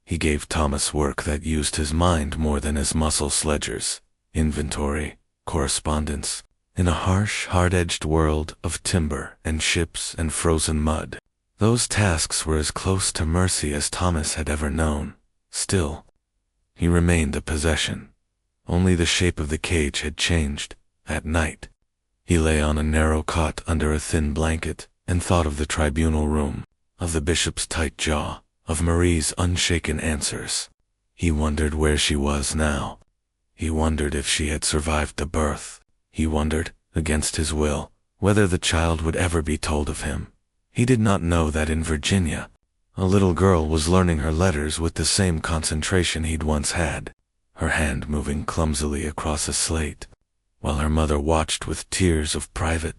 He gave Thomas work that used his mind more than his muscle sledgers, inventory, correspondence, in a harsh, hard-edged world of timber and ships and frozen mud. Those tasks were as close to mercy as Thomas had ever known. Still, he remained a possession. Only the shape of the cage had changed. At night, he lay on a narrow cot under a thin blanket and thought of the tribunal room, of the bishop's tight jaw, of Marie's unshaken answers. He wondered where she was now. He wondered if she had survived the birth. He wondered, against his will, whether the child would ever be told of him. He did not know that in Virginia, a little girl was learning her letters with the same concentration he'd once had, her hand moving clumsily across a slate, while her mother watched with tears of private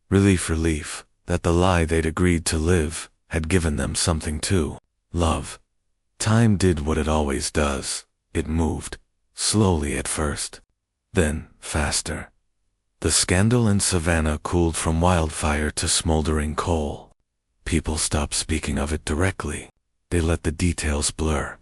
relief that the lie they'd agreed to live had given them something to love. Time did what it always does. It moved, slowly at first, then faster. The scandal in Savannah cooled from wildfire to smoldering coal. People stopped speaking of it directly. They let the details blur.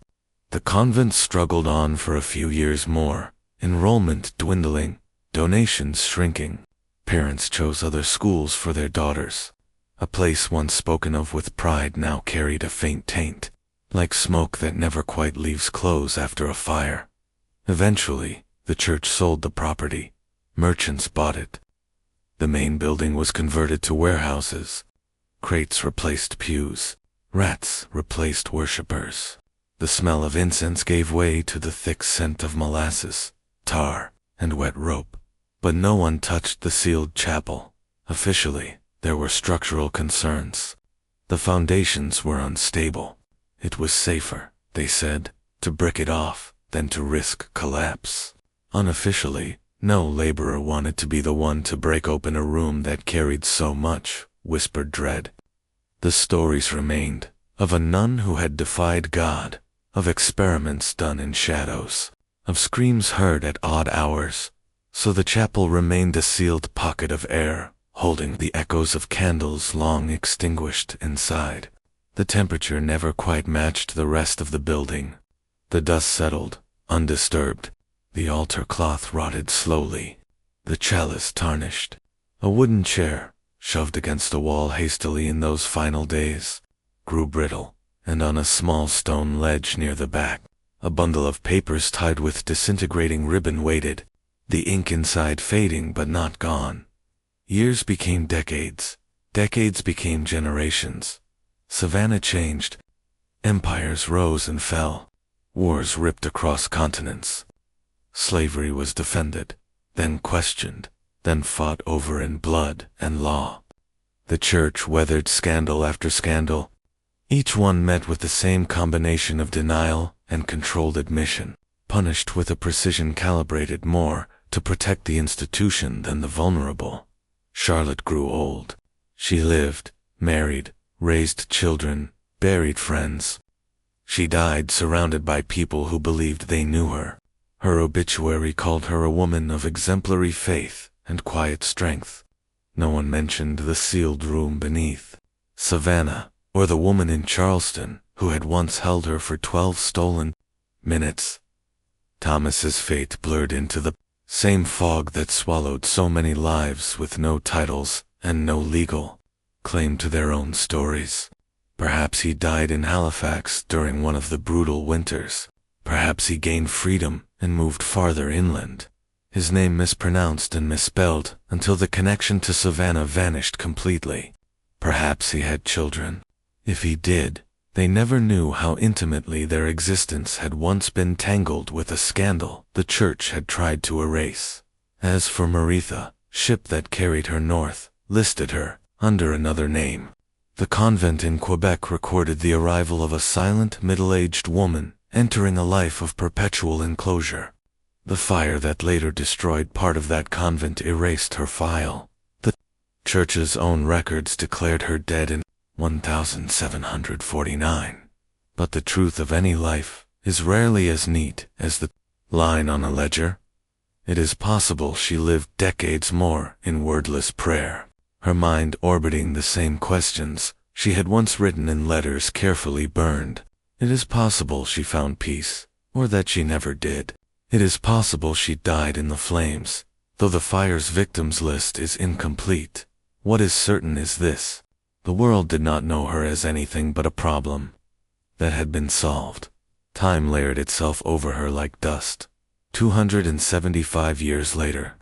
The convent struggled on for a few years more, enrollment dwindling, donations shrinking. Parents chose other schools for their daughters. A place once spoken of with pride now carried a faint taint, like smoke that never quite leaves clothes after a fire. Eventually, the church sold the property. Merchants bought it. The main building was converted to warehouses. Crates replaced pews. Rats replaced worshippers. The smell of incense gave way to the thick scent of molasses, tar, and wet rope. But no one touched the sealed chapel. Officially, there were structural concerns. The foundations were unstable. It was safer, they said, to brick it off than to risk collapse. Unofficially, no laborer wanted to be the one to break open a room that carried so much whispered dread. The stories remained, of a nun who had defied God, of experiments done in shadows, of screams heard at odd hours. So the chapel remained a sealed pocket of air, holding the echoes of candles long extinguished inside. The temperature never quite matched the rest of the building. The dust settled, undisturbed. The altar cloth rotted slowly. The chalice tarnished. A wooden chair, shoved against a wall hastily in those final days, grew brittle, and on a small stone ledge near the back, a bundle of papers tied with disintegrating ribbon waited, the ink inside fading but not gone. Years became decades. Decades became generations. Savannah changed. Empires rose and fell. Wars ripped across continents. Slavery was defended, then questioned, then fought over in blood and law. The church weathered scandal after scandal. Each one met with the same combination of denial and controlled admission, punished with a precision calibrated more to protect the institution than the vulnerable. Charlotte grew old. She lived, married, raised children, buried friends. She died surrounded by people who believed they knew her. Her obituary called her a woman of exemplary faith and quiet strength. No one mentioned the sealed room beneath. Savannah, or the woman in Charleston who had once held her for 12 stolen minutes. Thomas's fate blurred into the same fog that swallowed so many lives with no titles and no legal claim to their own stories. Perhaps he died in Halifax during one of the brutal winters. Perhaps he gained freedom and moved farther inland. His name mispronounced and misspelled until the connection to Savannah vanished completely. Perhaps he had children. If he did, they never knew how intimately their existence had once been tangled with a scandal the church had tried to erase. As for Maritha, ship that carried her north, listed her under another name. The convent in Quebec recorded the arrival of a silent, middle-aged woman entering a life of perpetual enclosure. The fire that later destroyed part of that convent erased her file. The church's own records declared her dead in 1749. But the truth of any life is rarely as neat as the line on a ledger. It is possible she lived decades more in wordless prayer, her mind orbiting the same questions she had once written in letters carefully burned. It is possible she found peace, or that she never did. It is possible she died in the flames, though the fire's victims list is incomplete. What is certain is this: the world did not know her as anything but a problem that had been solved. Time layered itself over her like dust. 275 years later,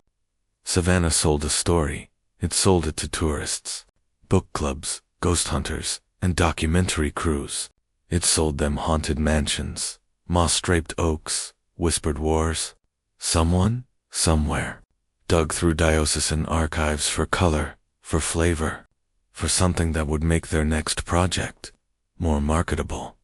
Savannah sold a story. It sold it to tourists, book clubs, ghost hunters, and documentary crews. It sold them haunted mansions, moss-draped oaks, whispered wars. Someone, somewhere, dug through diocesan archives for color, for flavor, for something that would make their next project more marketable.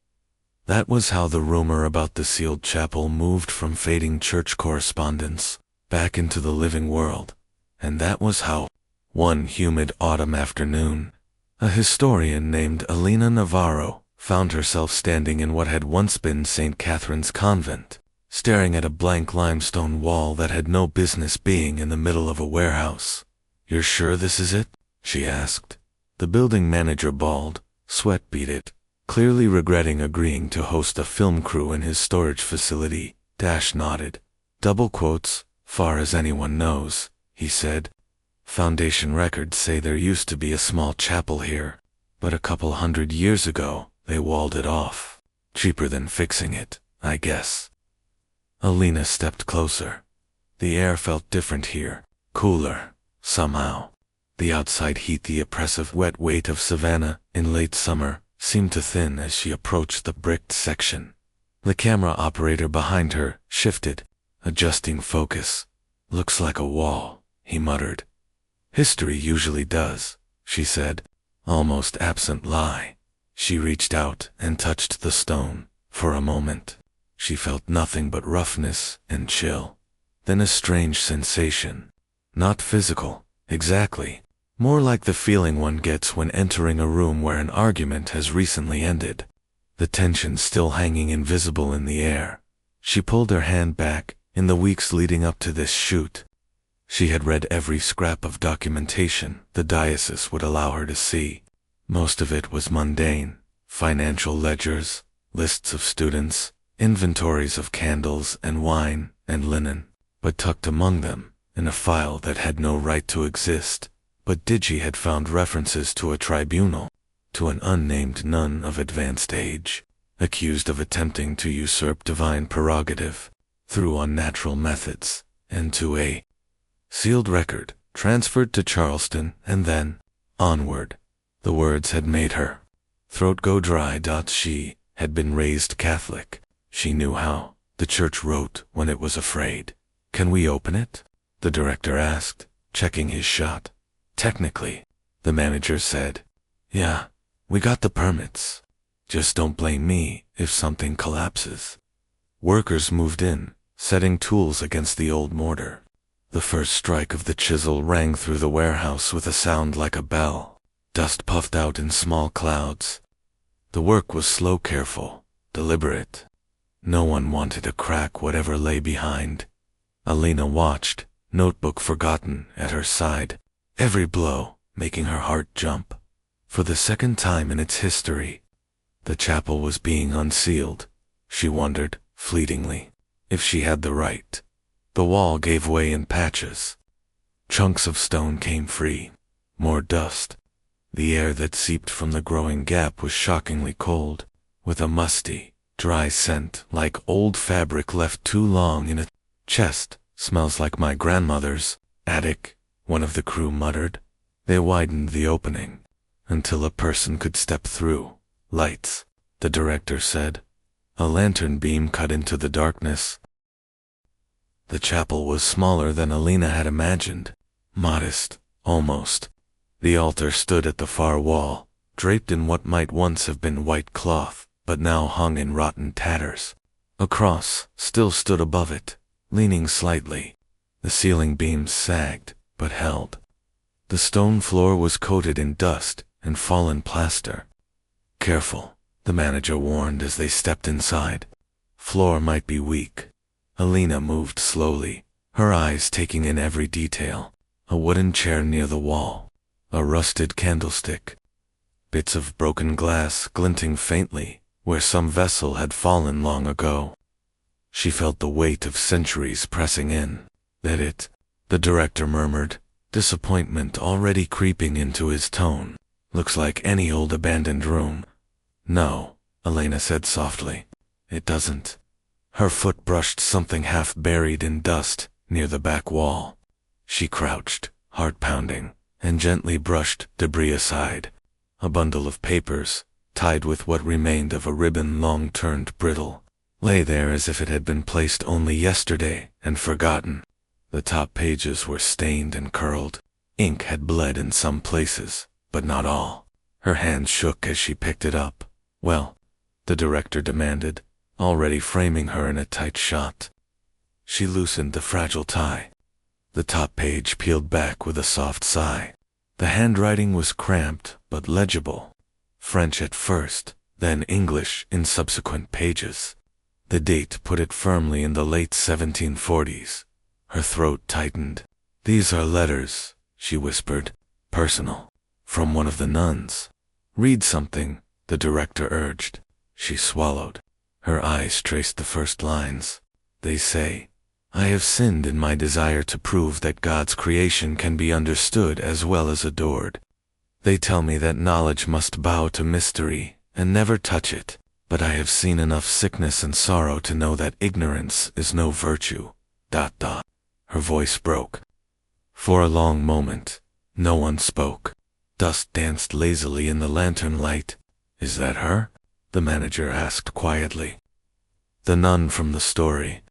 That was how the rumor about the sealed chapel moved from fading church correspondence back into the living world. And that was how, one humid autumn afternoon, a historian named Alina Navarro found herself standing in what had once been St. Catherine's Convent, staring at a blank limestone wall that had no business being in the middle of a warehouse. "You're sure this is it?" she asked. The building manager bawled, sweat beaded, clearly regretting agreeing to host a film crew in his storage facility. Dash nodded. "Double quotes, far as anyone knows," he said. "Foundation records say there used to be a small chapel here, but a couple 100 years ago, they walled it off. Cheaper than fixing it, I guess." Alina stepped closer. The air felt different here, cooler, somehow. The outside heat, the oppressive wet weight of Savannah in late summer, seemed to thin as she approached the bricked section. The camera operator behind her shifted, adjusting focus. "Looks like a wall," he muttered. "History usually does," she said, almost absent lie. She reached out and touched the stone. For a moment, she felt nothing but roughness and chill. Then a strange sensation. Not physical, exactly. More like the feeling one gets when entering a room where an argument has recently ended. The tension still hanging invisible in the air. She pulled her hand back. In the weeks leading up to this shoot, she had read every scrap of documentation the diocese would allow her to see. Most of it was mundane: financial ledgers, lists of students, inventories of candles and wine and linen. But tucked among them, in a file that had no right to exist, but Digi had found references to a tribunal, to an unnamed nun of advanced age, accused of attempting to usurp divine prerogative through unnatural methods, and to a sealed record transferred to Charleston and then onward. The words had made her throat go dry. She had been raised Catholic. She knew how. The church wrote when it was afraid. "Can we open it?" the director asked, checking his shot. "Technically," the manager said. "Yeah, we got the permits. Just don't blame me if something collapses." Workers moved in, setting tools against the old mortar. The first strike of the chisel rang through the warehouse with a sound like a bell. Dust puffed out in small clouds. The work was slow, careful, deliberate. No one wanted to crack whatever lay behind. Alina watched, notebook forgotten at her side, every blow making her heart jump. For the second time in its history, the chapel was being unsealed. She wondered, fleetingly, if she had the right. The wall gave way in patches. Chunks of stone came free. More dust. The air that seeped from the growing gap was shockingly cold, with a musty, dry scent like old fabric left too long in a chest. "Smells like my grandmother's attic," one of the crew muttered. They widened the opening until a person could step through. "Lights," the director said. A lantern beam cut into the darkness. The chapel was smaller than Alina had imagined. Modest, almost. The altar stood at the far wall, draped in what might once have been white cloth, but now hung in rotten tatters. A cross still stood above it, leaning slightly. The ceiling beams sagged, but held. The stone floor was coated in dust and fallen plaster. "Careful," the manager warned as they stepped inside. "Floor might be weak." Alina moved slowly, her eyes taking in every detail. A wooden chair near the wall. A rusted candlestick. Bits of broken glass glinting faintly where some vessel had fallen long ago. She felt the weight of centuries pressing in. "That it?" the director murmured, disappointment already creeping into his tone. "Looks like any old abandoned room." "No," Alina said softly. "It doesn't." Her foot brushed something half buried in dust near the back wall. She crouched, heart pounding, and gently brushed debris aside. A bundle of papers, tied with what remained of a ribbon long turned brittle, lay there as if it had been placed only yesterday and forgotten. The top pages were stained and curled. Ink had bled in some places, but not all. Her hand shook as she picked it up. "Well?" the director demanded, already framing her in a tight shot. She loosened the fragile tie. The top page peeled back with a soft sigh. The handwriting was cramped but legible. French at first, then English in subsequent pages. The date put it firmly in the late 1740s. Her throat tightened. "These are letters," she whispered. "Personal. From one of the nuns." "Read something," the director urged. She swallowed. Her eyes traced the first lines. "They say, I have sinned in my desire to prove that God's creation can be understood as well as adored. They tell me that knowledge must bow to mystery and never touch it, but I have seen enough sickness and sorrow to know that ignorance is no virtue. ... Her voice broke. For a long moment, no one spoke. Dust danced lazily in the lantern light. "Is that her?" the manager asked quietly. "The nun from the story."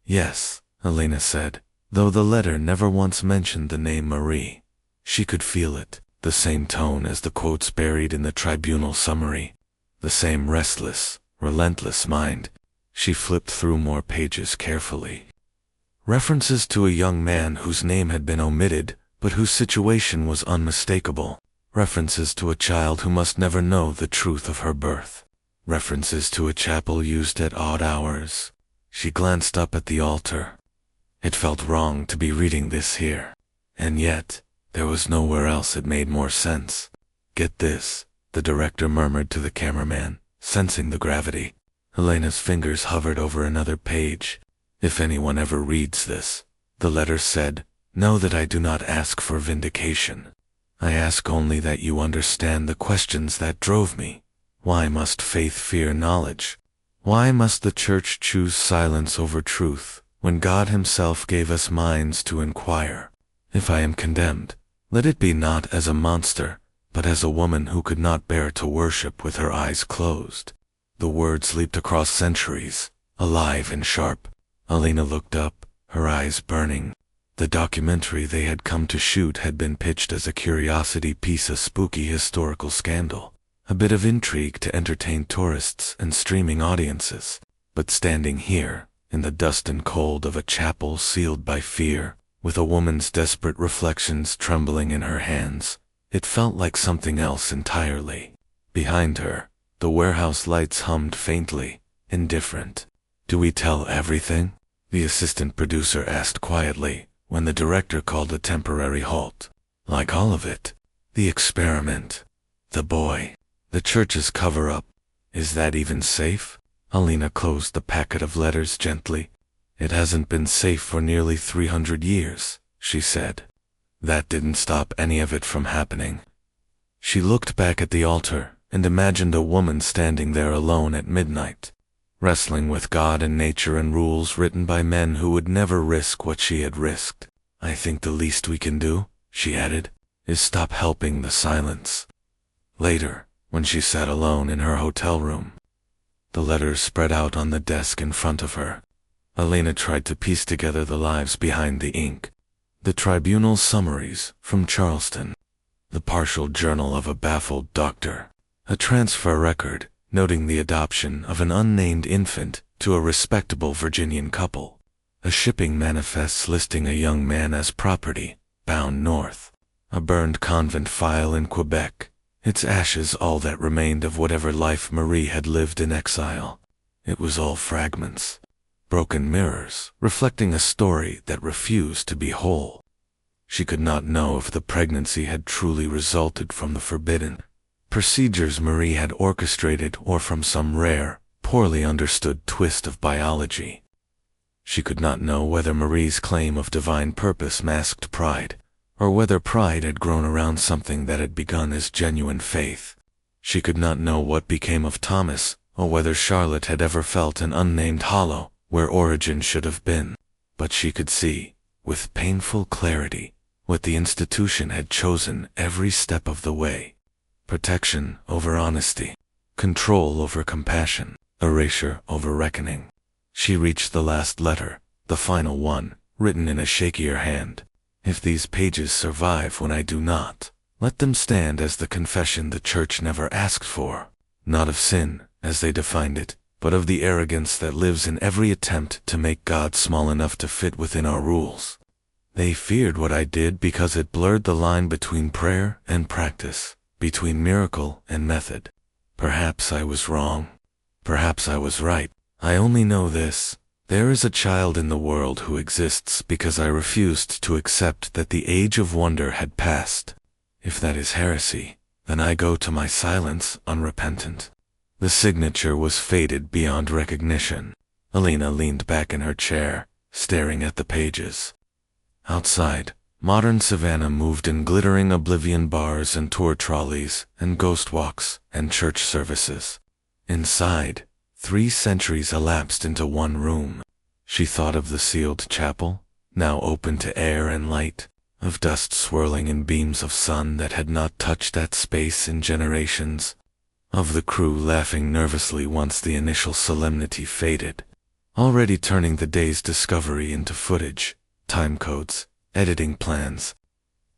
"Yes," Elena said, though the letter never once mentioned the name Marie. She could feel it, the same tone as the quotes buried in the tribunal summary, the same restless, relentless mind. She flipped through more pages carefully. References to a young man whose name had been omitted, but whose situation was unmistakable. References to a child who must never know the truth of her birth. References to a chapel used at odd hours. She glanced up at the altar. It felt wrong to be reading this here. And yet, there was nowhere else it made more sense. "Get this," the director murmured to the cameraman, sensing the gravity. Elena's fingers hovered over another page. "If anyone ever reads this," the letter said, "know that I do not ask for vindication. I ask only that you understand the questions that drove me. Why must faith fear knowledge? Why must the church choose silence over truth, when God himself gave us minds to inquire? If I am condemned, let it be not as a monster, but as a woman who could not bear to worship with her eyes closed." The words leaped across centuries, alive and sharp. Elena looked up, her eyes burning. The documentary they had come to shoot had been pitched as a curiosity piece, a spooky historical scandal, a bit of intrigue to entertain tourists and streaming audiences. But standing here, in the dust and cold of a chapel sealed by fear, with a woman's desperate reflections trembling in her hands, it felt like something else entirely. Behind her, the warehouse lights hummed faintly, indifferent. "Do we tell everything?" the assistant producer asked quietly, when the director called a temporary halt. "Like all of it? The experiment, the boy, the church's cover-up. Is that even safe?" Elena closed the packet of letters gently. "It hasn't been safe for nearly 300 years, she said. That didn't stop any of it from happening." She looked back at the altar and imagined a woman standing there alone at midnight, wrestling with God and nature and rules written by men who would never risk what she had risked. "I think the least we can do," she added, "is stop helping the silence." Later, when she sat alone in her hotel room, the letters spread out on the desk in front of her, Elena tried to piece together the lives behind the ink. The tribunal summaries from Charleston, the partial journal of a baffled doctor, a transfer record noting the adoption of an unnamed infant to a respectable Virginian couple, a shipping manifest listing a young man as property, bound north, a burned convent file in Quebec, its ashes all that remained of whatever life Marie had lived in exile. It was all fragments, broken mirrors, reflecting a story that refused to be whole. She could not know if the pregnancy had truly resulted from the forbidden procedures Marie had orchestrated or from some rare, poorly understood twist of biology. She could not know whether Marie's claim of divine purpose masked pride, or whether pride had grown around something that had begun as genuine faith. She could not know what became of Thomas, or whether Charlotte had ever felt an unnamed hollow where origin should have been. But she could see, with painful clarity, what the institution had chosen every step of the way. protection over honesty, control over compassion, erasure over reckoning. She reached the last letter, the final one, written in a shakier hand. If these pages survive when I do not, let them stand as the confession the church never asked for, not of sin, as they defined it, but of the arrogance that lives in every attempt to make God small enough to fit within our rules. They feared what I did because it blurred the line between prayer and practice, between miracle and method. Perhaps I was wrong. Perhaps I was right. I only know this. There is a child in the world who exists because I refused to accept that the age of wonder had passed. If that is heresy, then I go to my silence unrepentant. The signature was faded beyond recognition. Alina leaned back in her chair, staring at the pages. Outside, modern Savannah moved in glittering oblivion bars and tour trolleys and ghost walks and church services. Inside, 3 centuries elapsed into one room. She thought of the sealed chapel, now open to air and light, of dust swirling in beams of sun that had not touched that space in generations, of the crew laughing nervously once the initial solemnity faded, already turning the day's discovery into footage, time codes, editing plans.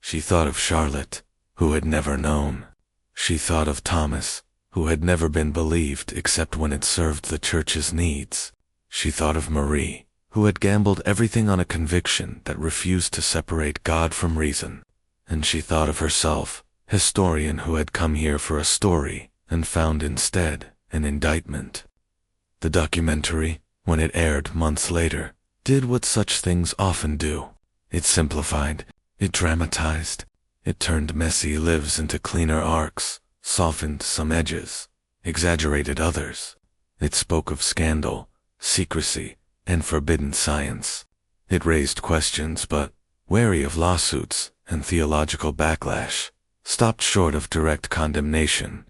She thought of Charlotte, who had never known. She thought of Thomas, who had never been believed except when it served the church's needs. She thought of Marie, who had gambled everything on a conviction that refused to separate God from reason. And she thought of herself, historian who had come here for a story and found instead an indictment. The documentary, when it aired months later, did what such things often do. It simplified, it dramatized, it turned messy lives into cleaner arcs, softened some edges, exaggerated others. It spoke of scandal, secrecy, and forbidden science. It raised questions but, wary of lawsuits and theological backlash, stopped short of direct condemnation.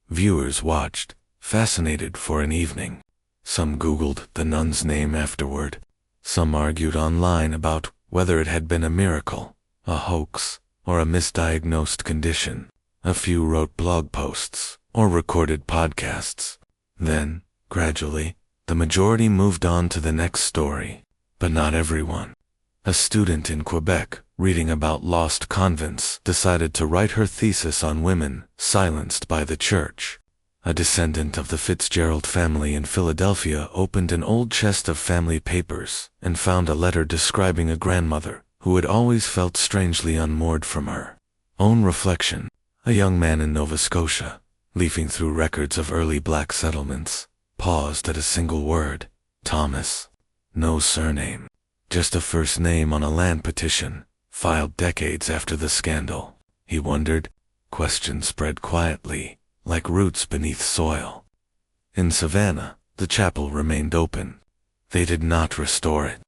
Viewers watched, fascinated for an evening. Some Googled the nun's name afterward. Some argued online about whether it had been a miracle, a hoax, or a misdiagnosed condition. A few wrote blog posts or recorded podcasts. Then, gradually, the majority moved on to the next story, but not everyone. A student in Quebec, reading about lost convents, decided to write her thesis on women silenced by the church. A descendant of the Fitzgerald family in Philadelphia opened an old chest of family papers and found a letter describing a grandmother who had always felt strangely unmoored from her own reflection. A young man in Nova Scotia, leafing through records of early black settlements, paused at a single word, Thomas. No surname, just a first name on a land petition, filed decades after the scandal. He wondered. Questions spread quietly, like roots beneath soil. In Savannah, the chapel remained open. They did not restore it.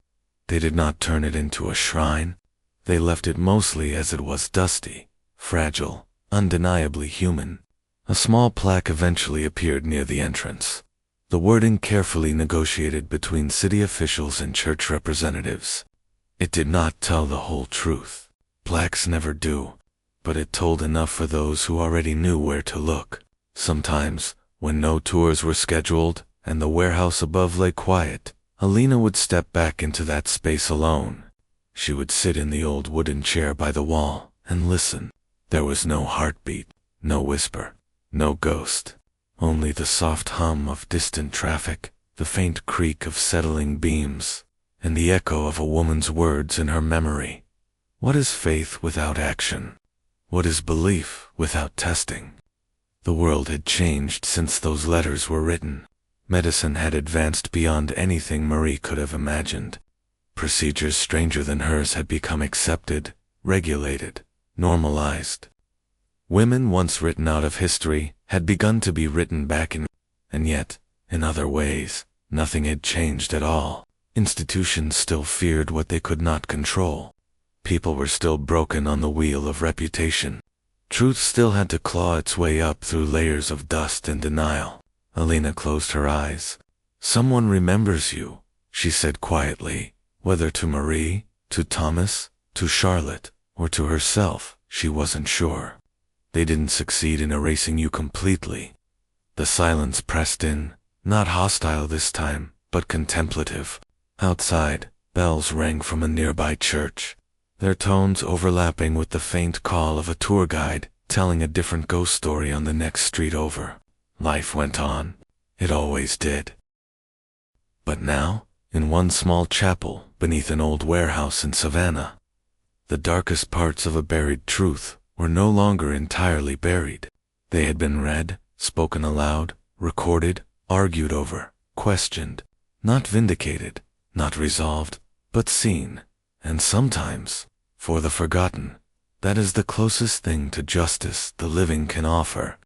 They did not turn it into a shrine. They left it mostly as it was, dusty, fragile, undeniably human. A small plaque eventually appeared near the entrance. The wording carefully negotiated between city officials and church representatives. It did not tell the whole truth. Plaques never do. But it told enough for those who already knew where to look. Sometimes, when no tours were scheduled and the warehouse above lay quiet, Alina would step back into that space alone. She would sit in the old wooden chair by the wall and listen. There was no heartbeat, no whisper, no ghost. Only the soft hum of distant traffic, the faint creak of settling beams, and the echo of a woman's words in her memory. What is faith without action? What is belief without testing? The world had changed since those letters were written. Medicine had advanced beyond anything Marie could have imagined. Procedures stranger than hers had become accepted, regulated, normalized. Women once written out of history had begun to be written back in, and yet, in other ways, nothing had changed at all. Institutions still feared what they could not control. People were still broken on the wheel of reputation. Truth still had to claw its way up through layers of dust and denial. Alina closed her eyes. Someone remembers you, she said quietly, whether to Marie, to Thomas, to Charlotte, or to herself, she wasn't sure. They didn't succeed in erasing you completely. The silence pressed in, not hostile this time, but contemplative. Outside, bells rang from a nearby church, their tones overlapping with the faint call of a tour guide telling a different ghost story on the next street over. Life went on. It always did. But now, in one small chapel beneath an old warehouse in Savannah, the darkest parts of a buried truth were no longer entirely buried. They had been read, spoken aloud, recorded, argued over, questioned, not vindicated, not resolved, but seen. And sometimes, for the forgotten, that is the closest thing to justice the living can offer.